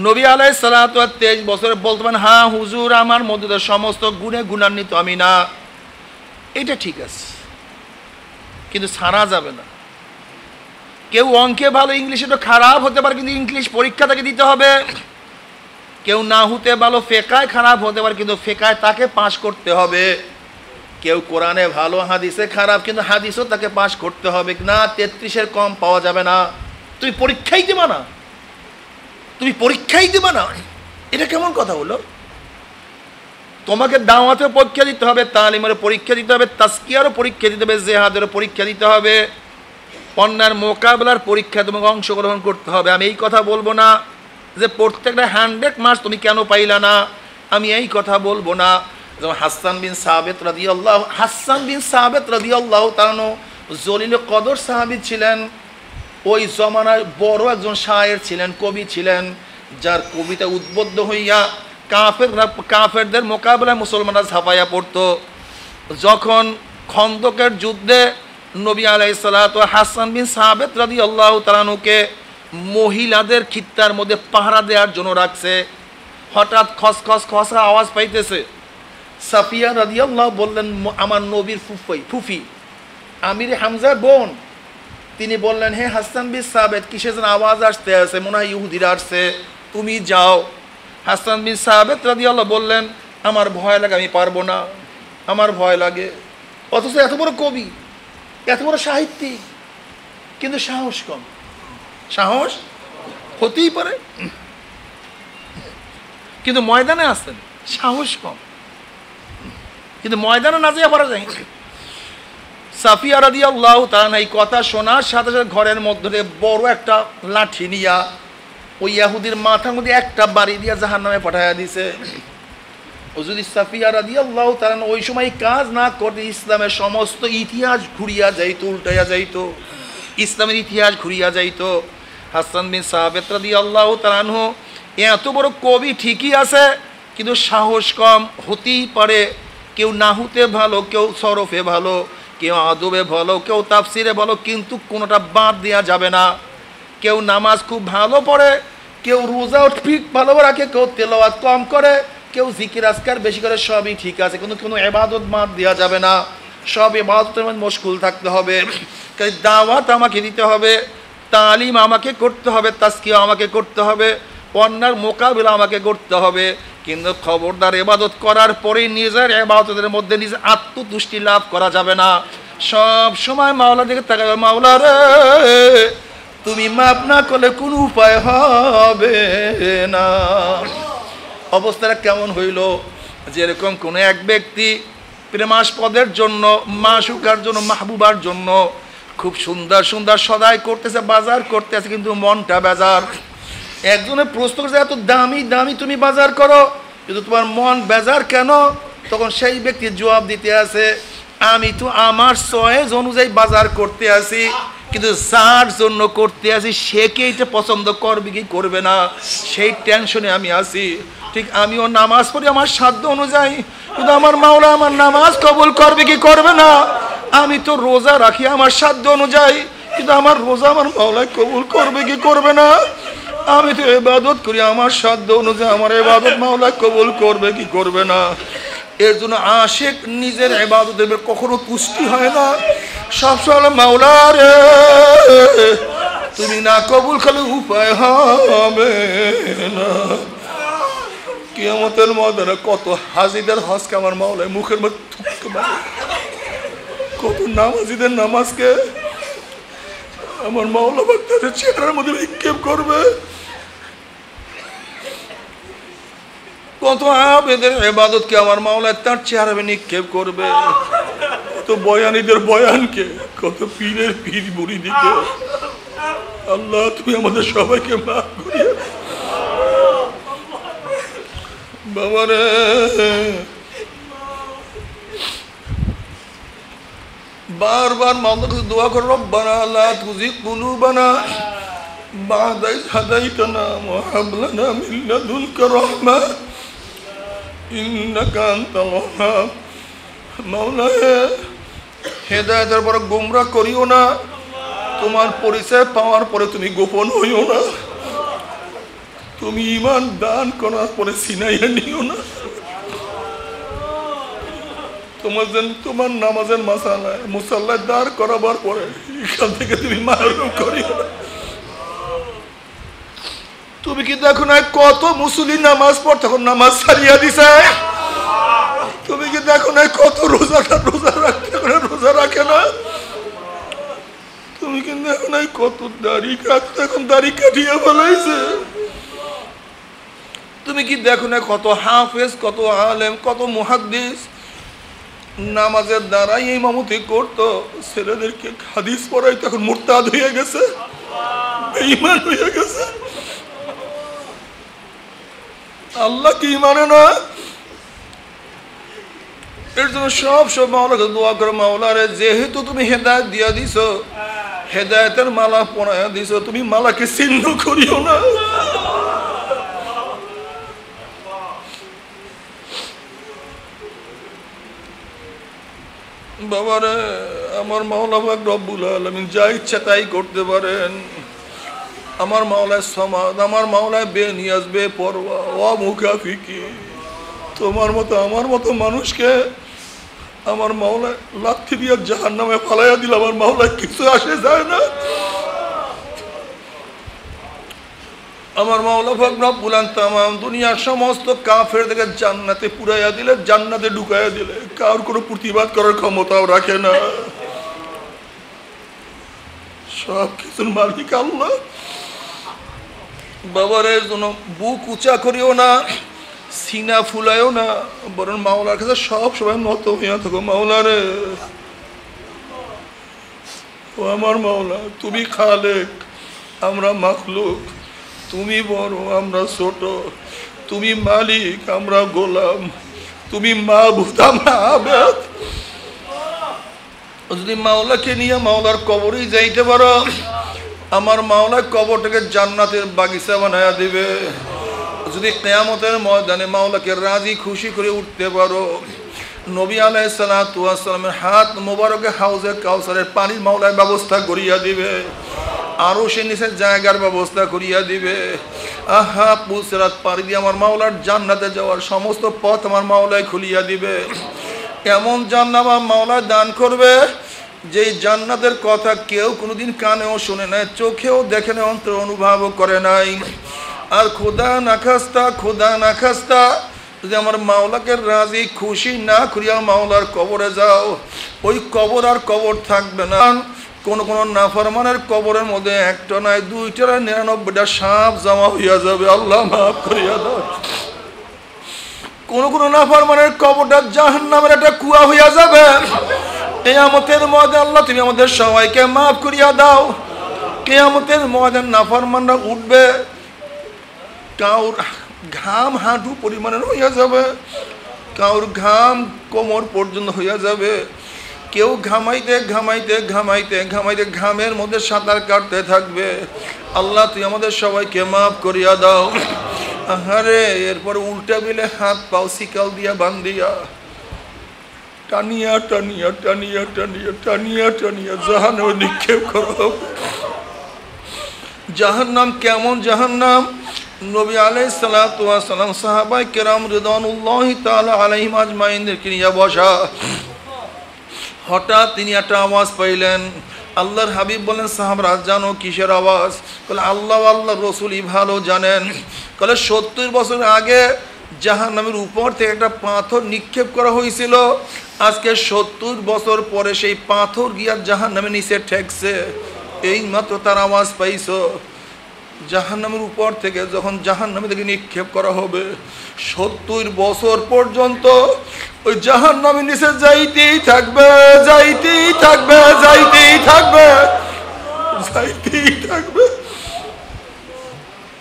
A: নবী আলাইহিস সালাতু ওয়াস 23 বছরে বলতে পারেন, হ্যাঁ হুজুর আমার মধ্যে সমস্ত গুণে গুণান্বিত আমি না, এটা ঠিক আছে, কিন্তু ছাড়া যাবে না। কেউ অঙ্কে ভালো, ইংলিশে তো খারাপ হতে পারে, কিন্তু ইংলিশ পরীক্ষা তাকে দিতে হবে। কেউ না হতে ভালো, ফেকায় খারাপ হতে পারে, কিন্তু ফেকায় তাকে পাস করতে হবে। কেউ কোরআনে ভালো, হাদিসে খারাপ, কিন্তু হাদিসও তাকে পাস করতে হবে। না 33-এর কম পাওয়া যাবে না। তুমি পরীক্ষাই দেবা না, তুমি পরীক্ষাই দেবা না, এটা কেমন কথা হলো? তোমাকে দাওয়াতের পরীক্ষা দিতে হবে, তালিমের পরীক্ষা দিতে হবে, তাজকিয়ারও পরীক্ষা দিতে হবে, জিহাদেরও পরীক্ষা দিতে হবে, অন্যার মোকাবেলার পরীক্ষা তোমাকে অংশগ্রহণ করতে হবে। আমি এই কথা বলবো না যে প্রত্যেকটা 100 মার্কস তুমি কেন পাইলা না, আমি এই কথা বলবো না। যেমন হাসান বিন সাবিত রাদিয়াল্লাহু তাআলা জলিল কদর সাহাবী ছিলেন, ওই জমানার বড় একজন শায়ের ছিলেন, কবি ছিলেন, যার কবিতা উদ্বুদ্ধ হইয়া কাফেরদের মোকাবেলায় মুসলমানরা ঝাঁপাইয়া পড়তো। যখন খন্দকের যুদ্ধে নবী আলাইহিস সালাতু হাসান বিন সাবিত রাদিয়াল্লাহু তাআলাকে মহিলাদের খিত্তার মধ্যে পাহারা দেওয়ার জন্য রাখছে, হঠাৎ খসখস খসা আওয়াজ পাইতেছে। সাফিয়া রাদিয়াল্লাহু বললেন, আমার নবীর ফুফি আমির হামজার বোন, তিনি বললেন, হে হাসান বিন সাবিত, কিসের যেন আওয়াজ আসতে আছে, মনে হয় ইহুদিরা আসছে, তুমি যাও। হাসান বিন সাবিত রাদিয়াল্লাহু বললেন, আমার ভয় লাগে, আমি পারবো না, আমার ভয় লাগে। অথচ এত বড় কবি, এত বড় সাহিত্যিক, কিন্তু সাহস কম। সাহস হতেই পারে, কিন্তু ময়দানে আসতেন, সাহস কম, কিন্তু ময়দানে না যেয়ে পারা যায়। সাফিয়া রাদিয়াল্লাহু তাআলা এই কথা শোনার সাথে সাথে ঘরের মধ্যে বড় একটা লাঠি নিয়া ওই ইহুদির মাথার মধ্যে একটা বাড়ি দিয়া জাহান্নামে পাঠাইয়া দিছে। ও যদি সাফিয়া রাদিয়াল্লাহু তাআলা ওই সময় কাজ না করতে, ইসলামের সমস্ত ইতিহাস ঘুরিয়া যাইতো, উল্টাইয়া যাইতো। ইসলামের ইতিহাস ঘুরিয়া যাইত। হাসান বিন সাবিত রাদিয়াল্লাহু তাআলা আনহু এত বড় কবি ঠিকই আছে, কিন্তু সাহস কম। হতেই পারে কেউ নাহুতে ভালো, কেউ সরফে ভালো, কেউ আদবে ভালো, কেউ তাফসিরে ভালো, কিন্তু কোনোটা বাদ দেওয়া যাবে না। কেউ নামাজ খুব ভালো পড়ে, কেউ রোজাও ঠিক ভালো রাখে, কেউ তেলাওয়াত কম করে, কেউ জিকির আজকার বেশি করে, সবই ঠিক আছে, কিন্তু কোনো ইবাদত বাদ দেওয়া যাবে না। সব ইবাদতের মধ্যে মশগুল থাকতে হবে। দাওয়াত আমাকে দিতে হবে, তালিম আমাকে করতে হবে, তাজকিয়া আমাকে করতে হবে, অন্যার মোকাবিলা আমাকে করতে হবে। কিন্তু খবরদার ইবাদত করার পরে নিজের ইবাদতের মধ্যে নিজে আত্মতুষ্টি লাভ করা যাবে না। সব সময় মাওলা দিকে তাকাবে, মাওলা রে তুমি মাপ না করলে কোনো উপায় হবে না। অবস্থাটা কেমন হইল? যেরকম কোনো এক ব্যক্তি প্রেমাস্পদের জন্য, মাসুকার জন্য, মাহবুবার জন্য খুব সুন্দর সুন্দর সদাই করতেছে, বাজার করতেছে, কিন্তু মনটা বেজার। একজনের প্রশ্ন করছে, এত দামি দামি তুমি বাজার করো, কিন্তু তোমার মন বেজার কেন? তখন সেই ব্যক্তি জবাব দিতে আছে, আমি তো আমার চয়েস অনুযায়ী বাজার করতে আসি, কিন্তু যার জন্য করতে আসি সে কি এটা পছন্দ করবে কি করবে না, সেই টেনশনে আমি আছি। ঠিক আমিও নামাজ পড়ি আমার সাধ্য অনুযায়ী, কিন্তু আমার মাওলা আমার নামাজ কবুল করবে কি করবে না। আমি তো রোজা রাখি আমার সাধ্য অনুযায়ী, কিন্তু আমার রোজা আমার মাওলা কবুল করবে কি করবে না। আমি তো ইবাদত করি আমার সাধ্য অনুযায়ী, আমার ইবাদত মাওলা কবুল করবে কি করবে না। এর জন্য আশিক নিজের ইবাদতের কখনো তুষ্টি হয় না, সবসময় মাওলা রে তুমি না কবুল করলে উপায় হবে না। কিয়ামতের ময়দানে কত হাজিদের হজকে আমার মাওলায় মুখের মধ্যে থুকে মারে, কত নামাজিদের নামাজকে আমার মাওলা তাদের চেহারার মধ্যে নিক্ষেপ করবে, কত আবেদের ইবাদতকে আমার মাওলা তার চেহারা নিক্ষেপ করবে, কত বয়ানীদের বয়ানকে, কত পীরের পীর মুরিদিকে। আল্লাহ তুমি আমাদের সবাইকে মাফ করিয়ে বাবারে। বারবার মাওলার কাছে দোয়া করো, রব্বানা লা তুযিগ কুলুবানা বা'দা ইয হাদাইতানা ওয়া হাব লানা মিন লাদুনকা রাহমা ইন্নাকা আনতাল ওয়াহ্হাব। মাওলা হেদায়েতের পর গোমরাহ করিও না, তোমার পরিচয় পাওয়ার পরে তুমি গোপন হইও না, তুমি ঈমান দান করার পরে ছিনাইয়া নিও না। তোমার নামাজের মাসালায় মুসাল্লায় দাঁড় করাবার পরে এখান থেকে তুমি মাহরুম করিও না। তুমি কি দেখো না কত মুসলিম নামাজ পড় তখন নামাজ ছাড়িয়া দিছে? তুমি কি দেখো না কত রোজা রাখতে রোজা রাখে না? তুমি কি দেখো না কত দাড়ি কাটতে এখন দাড়ি কাটিয়া ফেলাইছে? তুমি কি দেখো না কত হাফেজ, কত আলেম, কত মুহাদ্দিস নামাজের দ্বারাই ইমামতি করতো, ছেলেদেরকে হাদিস পড়াই তখন মুরতাদ হয়ে গেছে, বেঈমান হয়ে গেছে। আল্লাহ কি মানে না? এর জন্য সব মাওলাকে দোয়া করো, মাওলা রে যেহেতু তুমি হেদায়েত দিয়া দিছো, হেদায়েতের মালা পরাইয়া দিছো, তুমি মালাকে ছিন্ন করিও না। বাবারে আমার মাওলা পাক রব্বুল আলামিন যা ইচ্ছা তাই করতে পারেন। আমার মাওলায় সমাদ, আমার মাওলায় বেনিয়াজ, বেপরোয়া, অমুখাফিকি। তোমার মতো আমার মতো মানুষকে আমার মাওলায় লাথি দিয়ে জাহান্নামে ফালাইয়া দিল, আমার মাওলায় কিছু আসে যায় না। আমার মাওলা পাক রব্বুল আলামিন তামাম দুনিয়ার সমস্ত কাফেরদেরকে জান্নাতে পুরাইয়া দিলে, জান্নাতে ঢুকাইয়া দিলে, কার কোনো প্রতিবাদ করার ক্ষমতাও রাখে না। সব কিছুর মালিক আল্লাহ। বাবার জন্য বুক উঁচা করিও না, সিনা ফুলাইও না, বরং মাওলার কাছে সব সময় নত হইয়া থাকো। মাওলা রে ও আমার মাওলা, তুমি খালেক, আমরা মাখলুক, তুমি বড় আমরা ছোট, তুমি মালিক আমরা গোলাম, তুমি মাবুদ আমরা আবেদ। যদি মাওলাকে নিয়ে মাওলার কবরেই যাইতে পারো, আমার মাওলা কবরটাকে জান্নাতের বাগিচা বানায়া দিবে। যদি কিয়ামতের ময়দানে মাওলাকে রাজি খুশি করে উঠতে পারো, নবী আলাইহিস সালাতু ওয়াস সালামের হাত মোবারকে হাউজে কাউসারের পানির মাওলায় ব্যবস্থা করিয়া দিবে, আরো সে নিচে জায়গার ব্যবস্থা করিয়া দিবে। আহা, পুসরাত পাড়ি দিয়ে আমার মাওলার জান্নাতে যাওয়ার সমস্ত পথ আমার মাওলায় খুলিয়া দিবে। এমন জান্নাত আমার মাওলা দান করবে যেই জান্নাতের কথা কেউ কোনোদিন কানেও শুনে নাই, চোখেও দেখে নাই, অন্তর অনুভবও করে নাই। আর খোদা না খাস্তা যদি আমার মাওলাকে রাজি খুশি না করিয়া মাওলার কবরে যাও, ওই কবর আর কবর থাকবে না। কোন কোন নাফরমানের কবরের মধ্যে একটা নয়, 2টা 99টা সাপ জমা হইয়া যাবে। আল্লাহ মাফ করিয়া দাও। কোন কোন নাফরমানের কবরটা জাহান্নামের একটা কুয়া হইয়া যাবে। কিয়ামতের ময়দানে আল্লাহ তুমি আমাদের সবাইকে মাফ করিয়া দাও। কিয়ামতের ময়দানে নাফরমানরা উঠবে, কাউর ঘাম হাঁটু পরিমাণের হইয়া যাবে, কাউর ঘাম কোমর পর্যন্ত হইয়া যাবে। কেউ ঘামাইতে ঘামাইতে ঘামাইতে ঘামাইতে ঘামের মধ্যে সাঁতার কাটতে থাকবে। আল্লাহ তুই আমাদের সবাইকে মাফ করিয়া দাও। আহারে, এরপর উল্টা বিলে হাত পাও শিকল দিয়া বান্ধিয়া টানিয়া টানিয়া টানিয়া টানিয়া টানিয়া টানিয়া জাহান্নামে নিক্ষেপ করো। জাহান্নাম কেমন জাহান্নাম? নবী আলাইহিস সালাতু ওয়াস সালাম সাহাবায়ে কেরাম রিদওয়ানুল্লাহি তাআলা আলাইহিম আজমাইনদেরকে নিয়ে বসা। হঠাৎ তিনি একটা আওয়াজ পাইলেন। আল্লাহর হাবিব বলেন, সাহাবারা জানো কিসের আওয়াজ? বলে আল্লাহ রসুলই ভালো জানেন। বলে 70 বছর আগে জাহান্নামের উপর থেকে একটা পাথর নিক্ষেপ করা হয়েছিল, আজকে 70 বছর পরে সেই পাথর গিয়া জাহান্নামের নিচে ঠেকছে। এই মাত্র তার আওয়াজ পাইছো। জাহান্নামের উপর থেকে যখন জাহান্নামে থেকে নিক্ষেপ করা হবে, 70 বছর পর্যন্ত ওই জাহান্নামের নিচে যাইতেই থাকবে, যাইতেই থাকবে, যাইতেই থাকবে, যাইতেই থাকবে।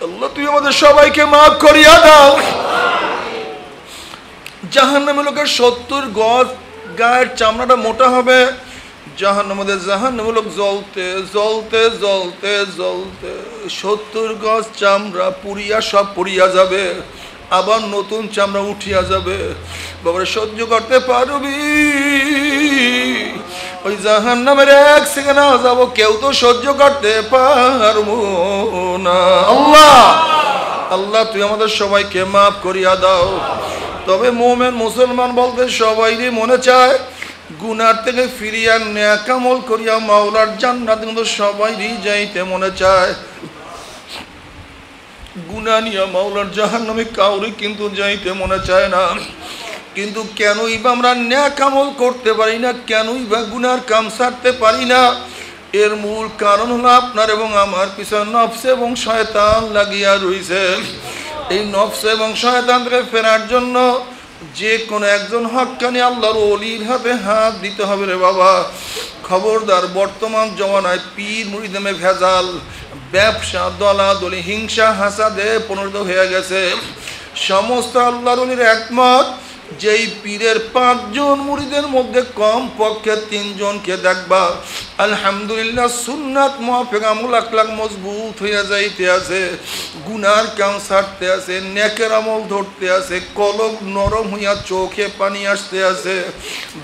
A: আল্লাহ তুই আমাদের সবাইকে মাফ করিয়া দাও। জাহান্নামের লোকের 70 গজ গায়ের চামড়াটা মোটা হবে। জাহান্নামের লোক জ্বলতে জ্বলতে জ্বলতে জ্বলতে 70 গজ চামড়া পুড়িয়া সব পুড়িয়া যাবে, আবার নতুন চামড়া উঠিয়া যাবে। বাবারে সহ্য করতে পারবি? ওই জাহান্নামের 1 সেকেন্ড যাব কেউ তো সহ্য করতে পারবো না। আল্লাহ তুই আমাদের সবাইকে মাফ করিয়া দাও। তবে মুমিন মুসলমান বলতে সবাইরই মনে চায় গুনার থেকে ফিরিয়া নেক আমল করিয়া মাওলার জান্নাত কিন্তু সবাইরই যাইতে মনে চায়। গুনাহ নিয়ে মাওলার জাহান্নামে কাউরে কিন্তু যাইতে মনে চায় না। কিন্তু কেনই বা আমরা নেক আমল করতে পারি না, কেনই বা গুনার কাম ছাড়তে পারি না? এর মূল কারণ হলো আপনার এবং আমার পিছনে নফস এবং শয়তান লাগিয়া রইছে। এই নফস এবং শয়তান থেকে ফেরার জন্য যে কোনো একজন হক্কানি আল্লাহর ওলির হাতে হাত দিতে হবে রে বাবা। খবরদার, বর্তমান জমানায় পীর মুরিদমে ভেজাল, ব্যবসা, দলাদলি, হিংসা, হাসাদে পরিণত হয়ে গেছে। সমস্ত আল্লাহর ওলির একমত যেই পীরের 5 জন মুরিদের মধ্যে কম পক্ষে 3 জনকে দেখবা আলহামদুলিল্লাহ সুন্নাত মুআফিক আমল আখলাক মজবুত হইয়া যাইতে আছে, গুনার কাম ছাড়তে আছে, নেকের আমল ধরতে আছে, কলব নরম হইয়া চোখে পানি আসতে আছে।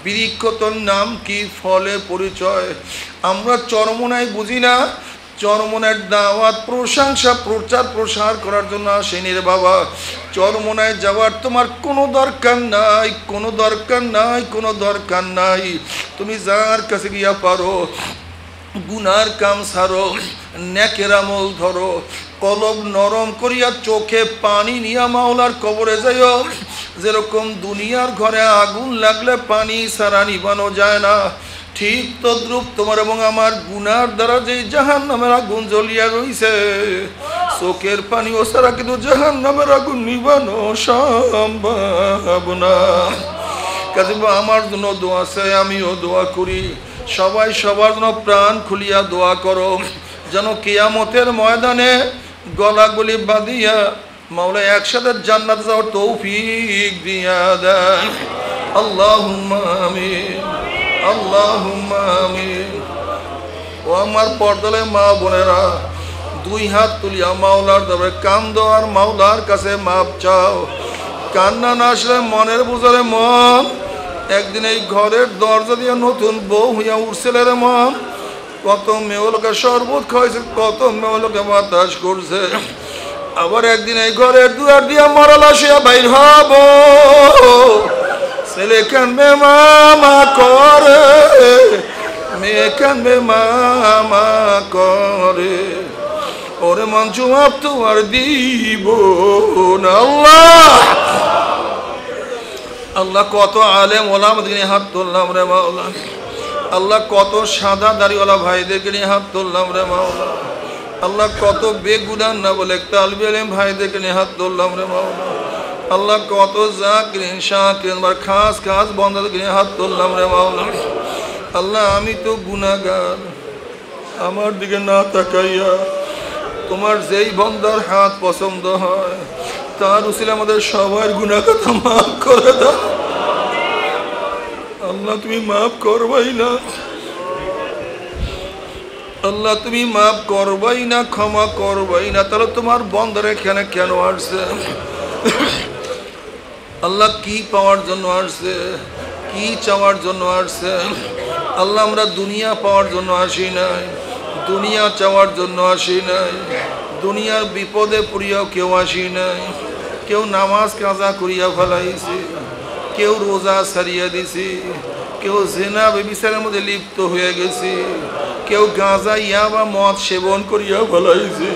A: বৃক্ষতর নাম কি, ফলে পরিচয়। আমরা চরমনায় বুঝি না, চরমনের দাওয়াত প্রশংসা প্রচার প্রসার করার জন্য আসেনি রে বাবা। চরমনায় যাওয়ার তোমার কোনো দরকার নাই, কোনো দরকার নাই, কোনো দরকার নাই। তুমি যার কাছে গিয়া পারো গুনার কাম ছাড়ো, নেকের আমল ধরো, কলব নরম করিয়া চোখে পানি নিয়া মাওলার কবরে যাইও। যেরকম দুনিয়ার ঘরে আগুন লাগলে পানি ছাড়া নিবানো যায় না, ঠিক তদ্রূপ তোমার এবং আমার গুনার দ্বারা যে জাহান্নামের আগুন জ্বলিয়া রইছে, চোখের পানি ও ছাড়া কিন্তু জাহান্নামের আগুন নিবানো সম্ভব না। কাজে আমার জন্য দোয়া চাই, আমিও দোয়া করি। সবাই সবার জন্য প্রাণ খুলিয়া দোয়া করো, যেন কিয়ামতের ময়দানে গলাগলি বাঁধিয়া মাওলা একসাথে জান্নাতে যাওয়ার তৌফিক দিয়া দেন। আল্লাহুম্মা আমিন। আল্লাহুম্মা আমিন। ও আমার পর্দালে মা বোনেরা, দুই হাত তুলিয়া মাওলার দরবারে কান্দো আর মাওলার কাছে মাপ চাও। কান্না না আসলে মনের বুঝারে মন একদিন এই ঘরের দরজা দিয়ে নতুন বউ হইয়া উঠছিল রে মন। কত মেয়েলোকে শরবত খাইছে, কত মেয়েলোকে বাতাস করছে, আবার একদিন এই ঘরের দুয়ার দিয়া মরাল আসিয়া বাইর হব। ছেলে কানবে মামা করে, মেয়ে কানবে মামা করে, ওরে মন জবাব তো আর দিব না। আল্লাহ আল্লাহ কত আলেম ওলামাদেরকে নিয়ে হাত তুললাম রে মাওলা। আল্লাহ কত সাদা দাড়িওয়ালা ভাইদেরকে নিয়ে হাত তুললাম রে মাওলা। আল্লাহ কত বেগুনার না বলে তালবে ইলম ভাইদেরকে নিয়ে হাত তুললাম রে মাওলা। আল্লাহ কত জাকিরিন শাকিরিন আর খাস খাস বন্দাদেরকে নিয়ে হাত তুললাম রে মাওলা। আল্লাহ আমি তো গুনাহগার, আমার দিকে না তাকাইয়া তোমার যেই বন্দার হাত পছন্দ হয় তার উসিলে আমাদের সবার গুনাহ কথা মাফ করে দাও। আল্লাহ তুমি মাফ করবাই না, আল্লাহ তুমি মাফ করবাই না, ক্ষমা করবাই না, তাহলে তোমার বন্দার এখানে কেন আসছে? আল্লাহ কি পাওয়ার জন্য আসছে, কি চাওয়ার জন্য আসছে? আল্লাহ আমরা দুনিয়া পাওয়ার জন্য আসি নাই, দুনিয়া চাওয়ার জন্য আসি নাই, দুনিয়ার বিপদে পড়িয়াও কেউ আসি নাই। কেউ নামাজ কাজা করিয়া ফেলাইছি, কেউ রোজা ছাড়িয়া দিছি, কেউ জেনা বেবিচারের মধ্যে লিপ্ত হয়ে গেছি, কেউ গাঁজা ইয়াবা মদ সেবন করিয়া ফেলাইছি,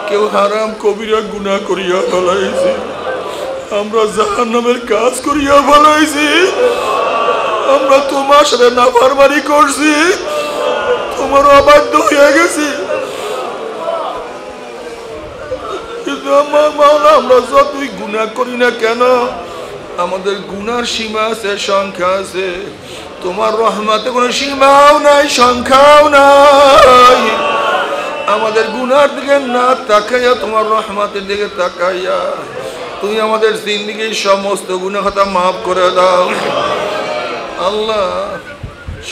A: কেউ হারাম কবিরা গুনাহ করিয়া ফেলাইছি, আমরা জাহান্নামের কাজ করিয়া ফেলাইছি, আমরা তোমার সাথে নাফরমানি করছি, তোমার অবাধ্য হয়ে গেছি। কিন্তু আমার মাওলা আমরা যতই গুনাহ করি না কেন আমাদের গুনার সীমা আছে, সংখ্যা আছে। তোমার রহমতে কোনো সীমাও নাই, সংখ্যাও নাই। আমাদের গুনার দিকে না তাকাইয়া তোমার রহমতের দিকে তাকাইয়া তুমি আমাদের জিন্দেগীর সমস্ত গুনাহ খাতা মাফ করে দাও। আল্লাহ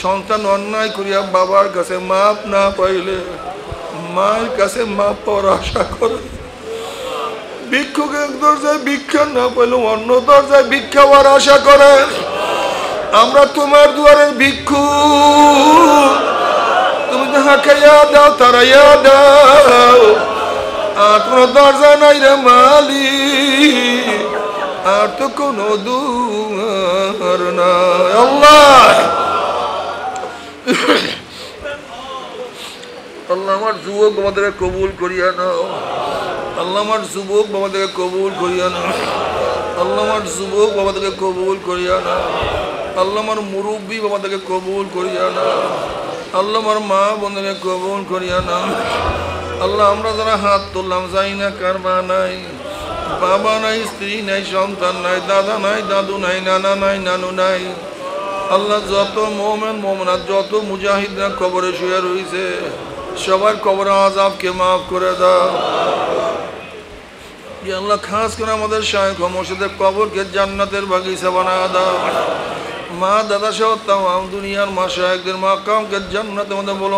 A: সন্তান অন্যায় করিয়া বাবার কাছে মাপ না পাইলে মায়ের কাছে মাপ পাওয়ার আশা করে, ভিক্ষুক এক দরজায় ভিক্ষা না পাইলে অন্য দরজায় ভিক্ষা হওয়ার আশা করে। আমরা তোমার দুয়ারের ভিক্ষু, তুমি হাঁকাইয়া দাও, তারাইয়া দাও, আর কোনো দরজা নাই রে মালিক, আর তো কোনো দুয়ার নাই। আল্লাহ আল্লাহ আমার যুবক বাবাদেরকে কবুল করিয়া নাও। আল্লাহ আমার যুবক বাবাদেরকে কবুল করিয়া নাও। আল্লাহ আমার যুবক বাবাদেরকে কবুল করিয়া নাও। আল্লাহ আমার মুরব্বী বাবাদেরকে কবুল করিয়া নাও। আল্লাহ আমার মা বোনদেরকে কবুল করিয়া নাও। আল্লাহ আমরা যারা হাত তুললাম যাই না কার মা নাই, বাবা নাই, স্ত্রী নাই, সন্তান নাই, দাদা নাই, দাদু নাই, নানা নাই, নানু নাই। আল্লাহ যত মোমেন মোমনাত, যত মুজাহিদরা কবরে শুয়ে রয়েছে সবার কবর আযাবকে মাফ করে দাও। আল্লাহ খাস করে আমাদের শায়খ মুর্শিদের কবরকে জান্নাতের বাগিচা বানায় দাও। মা দাদা সহ তাম দুনিয়ার মাশায়েখদের মাকামকে জান্নাতের মধ্যে বলো।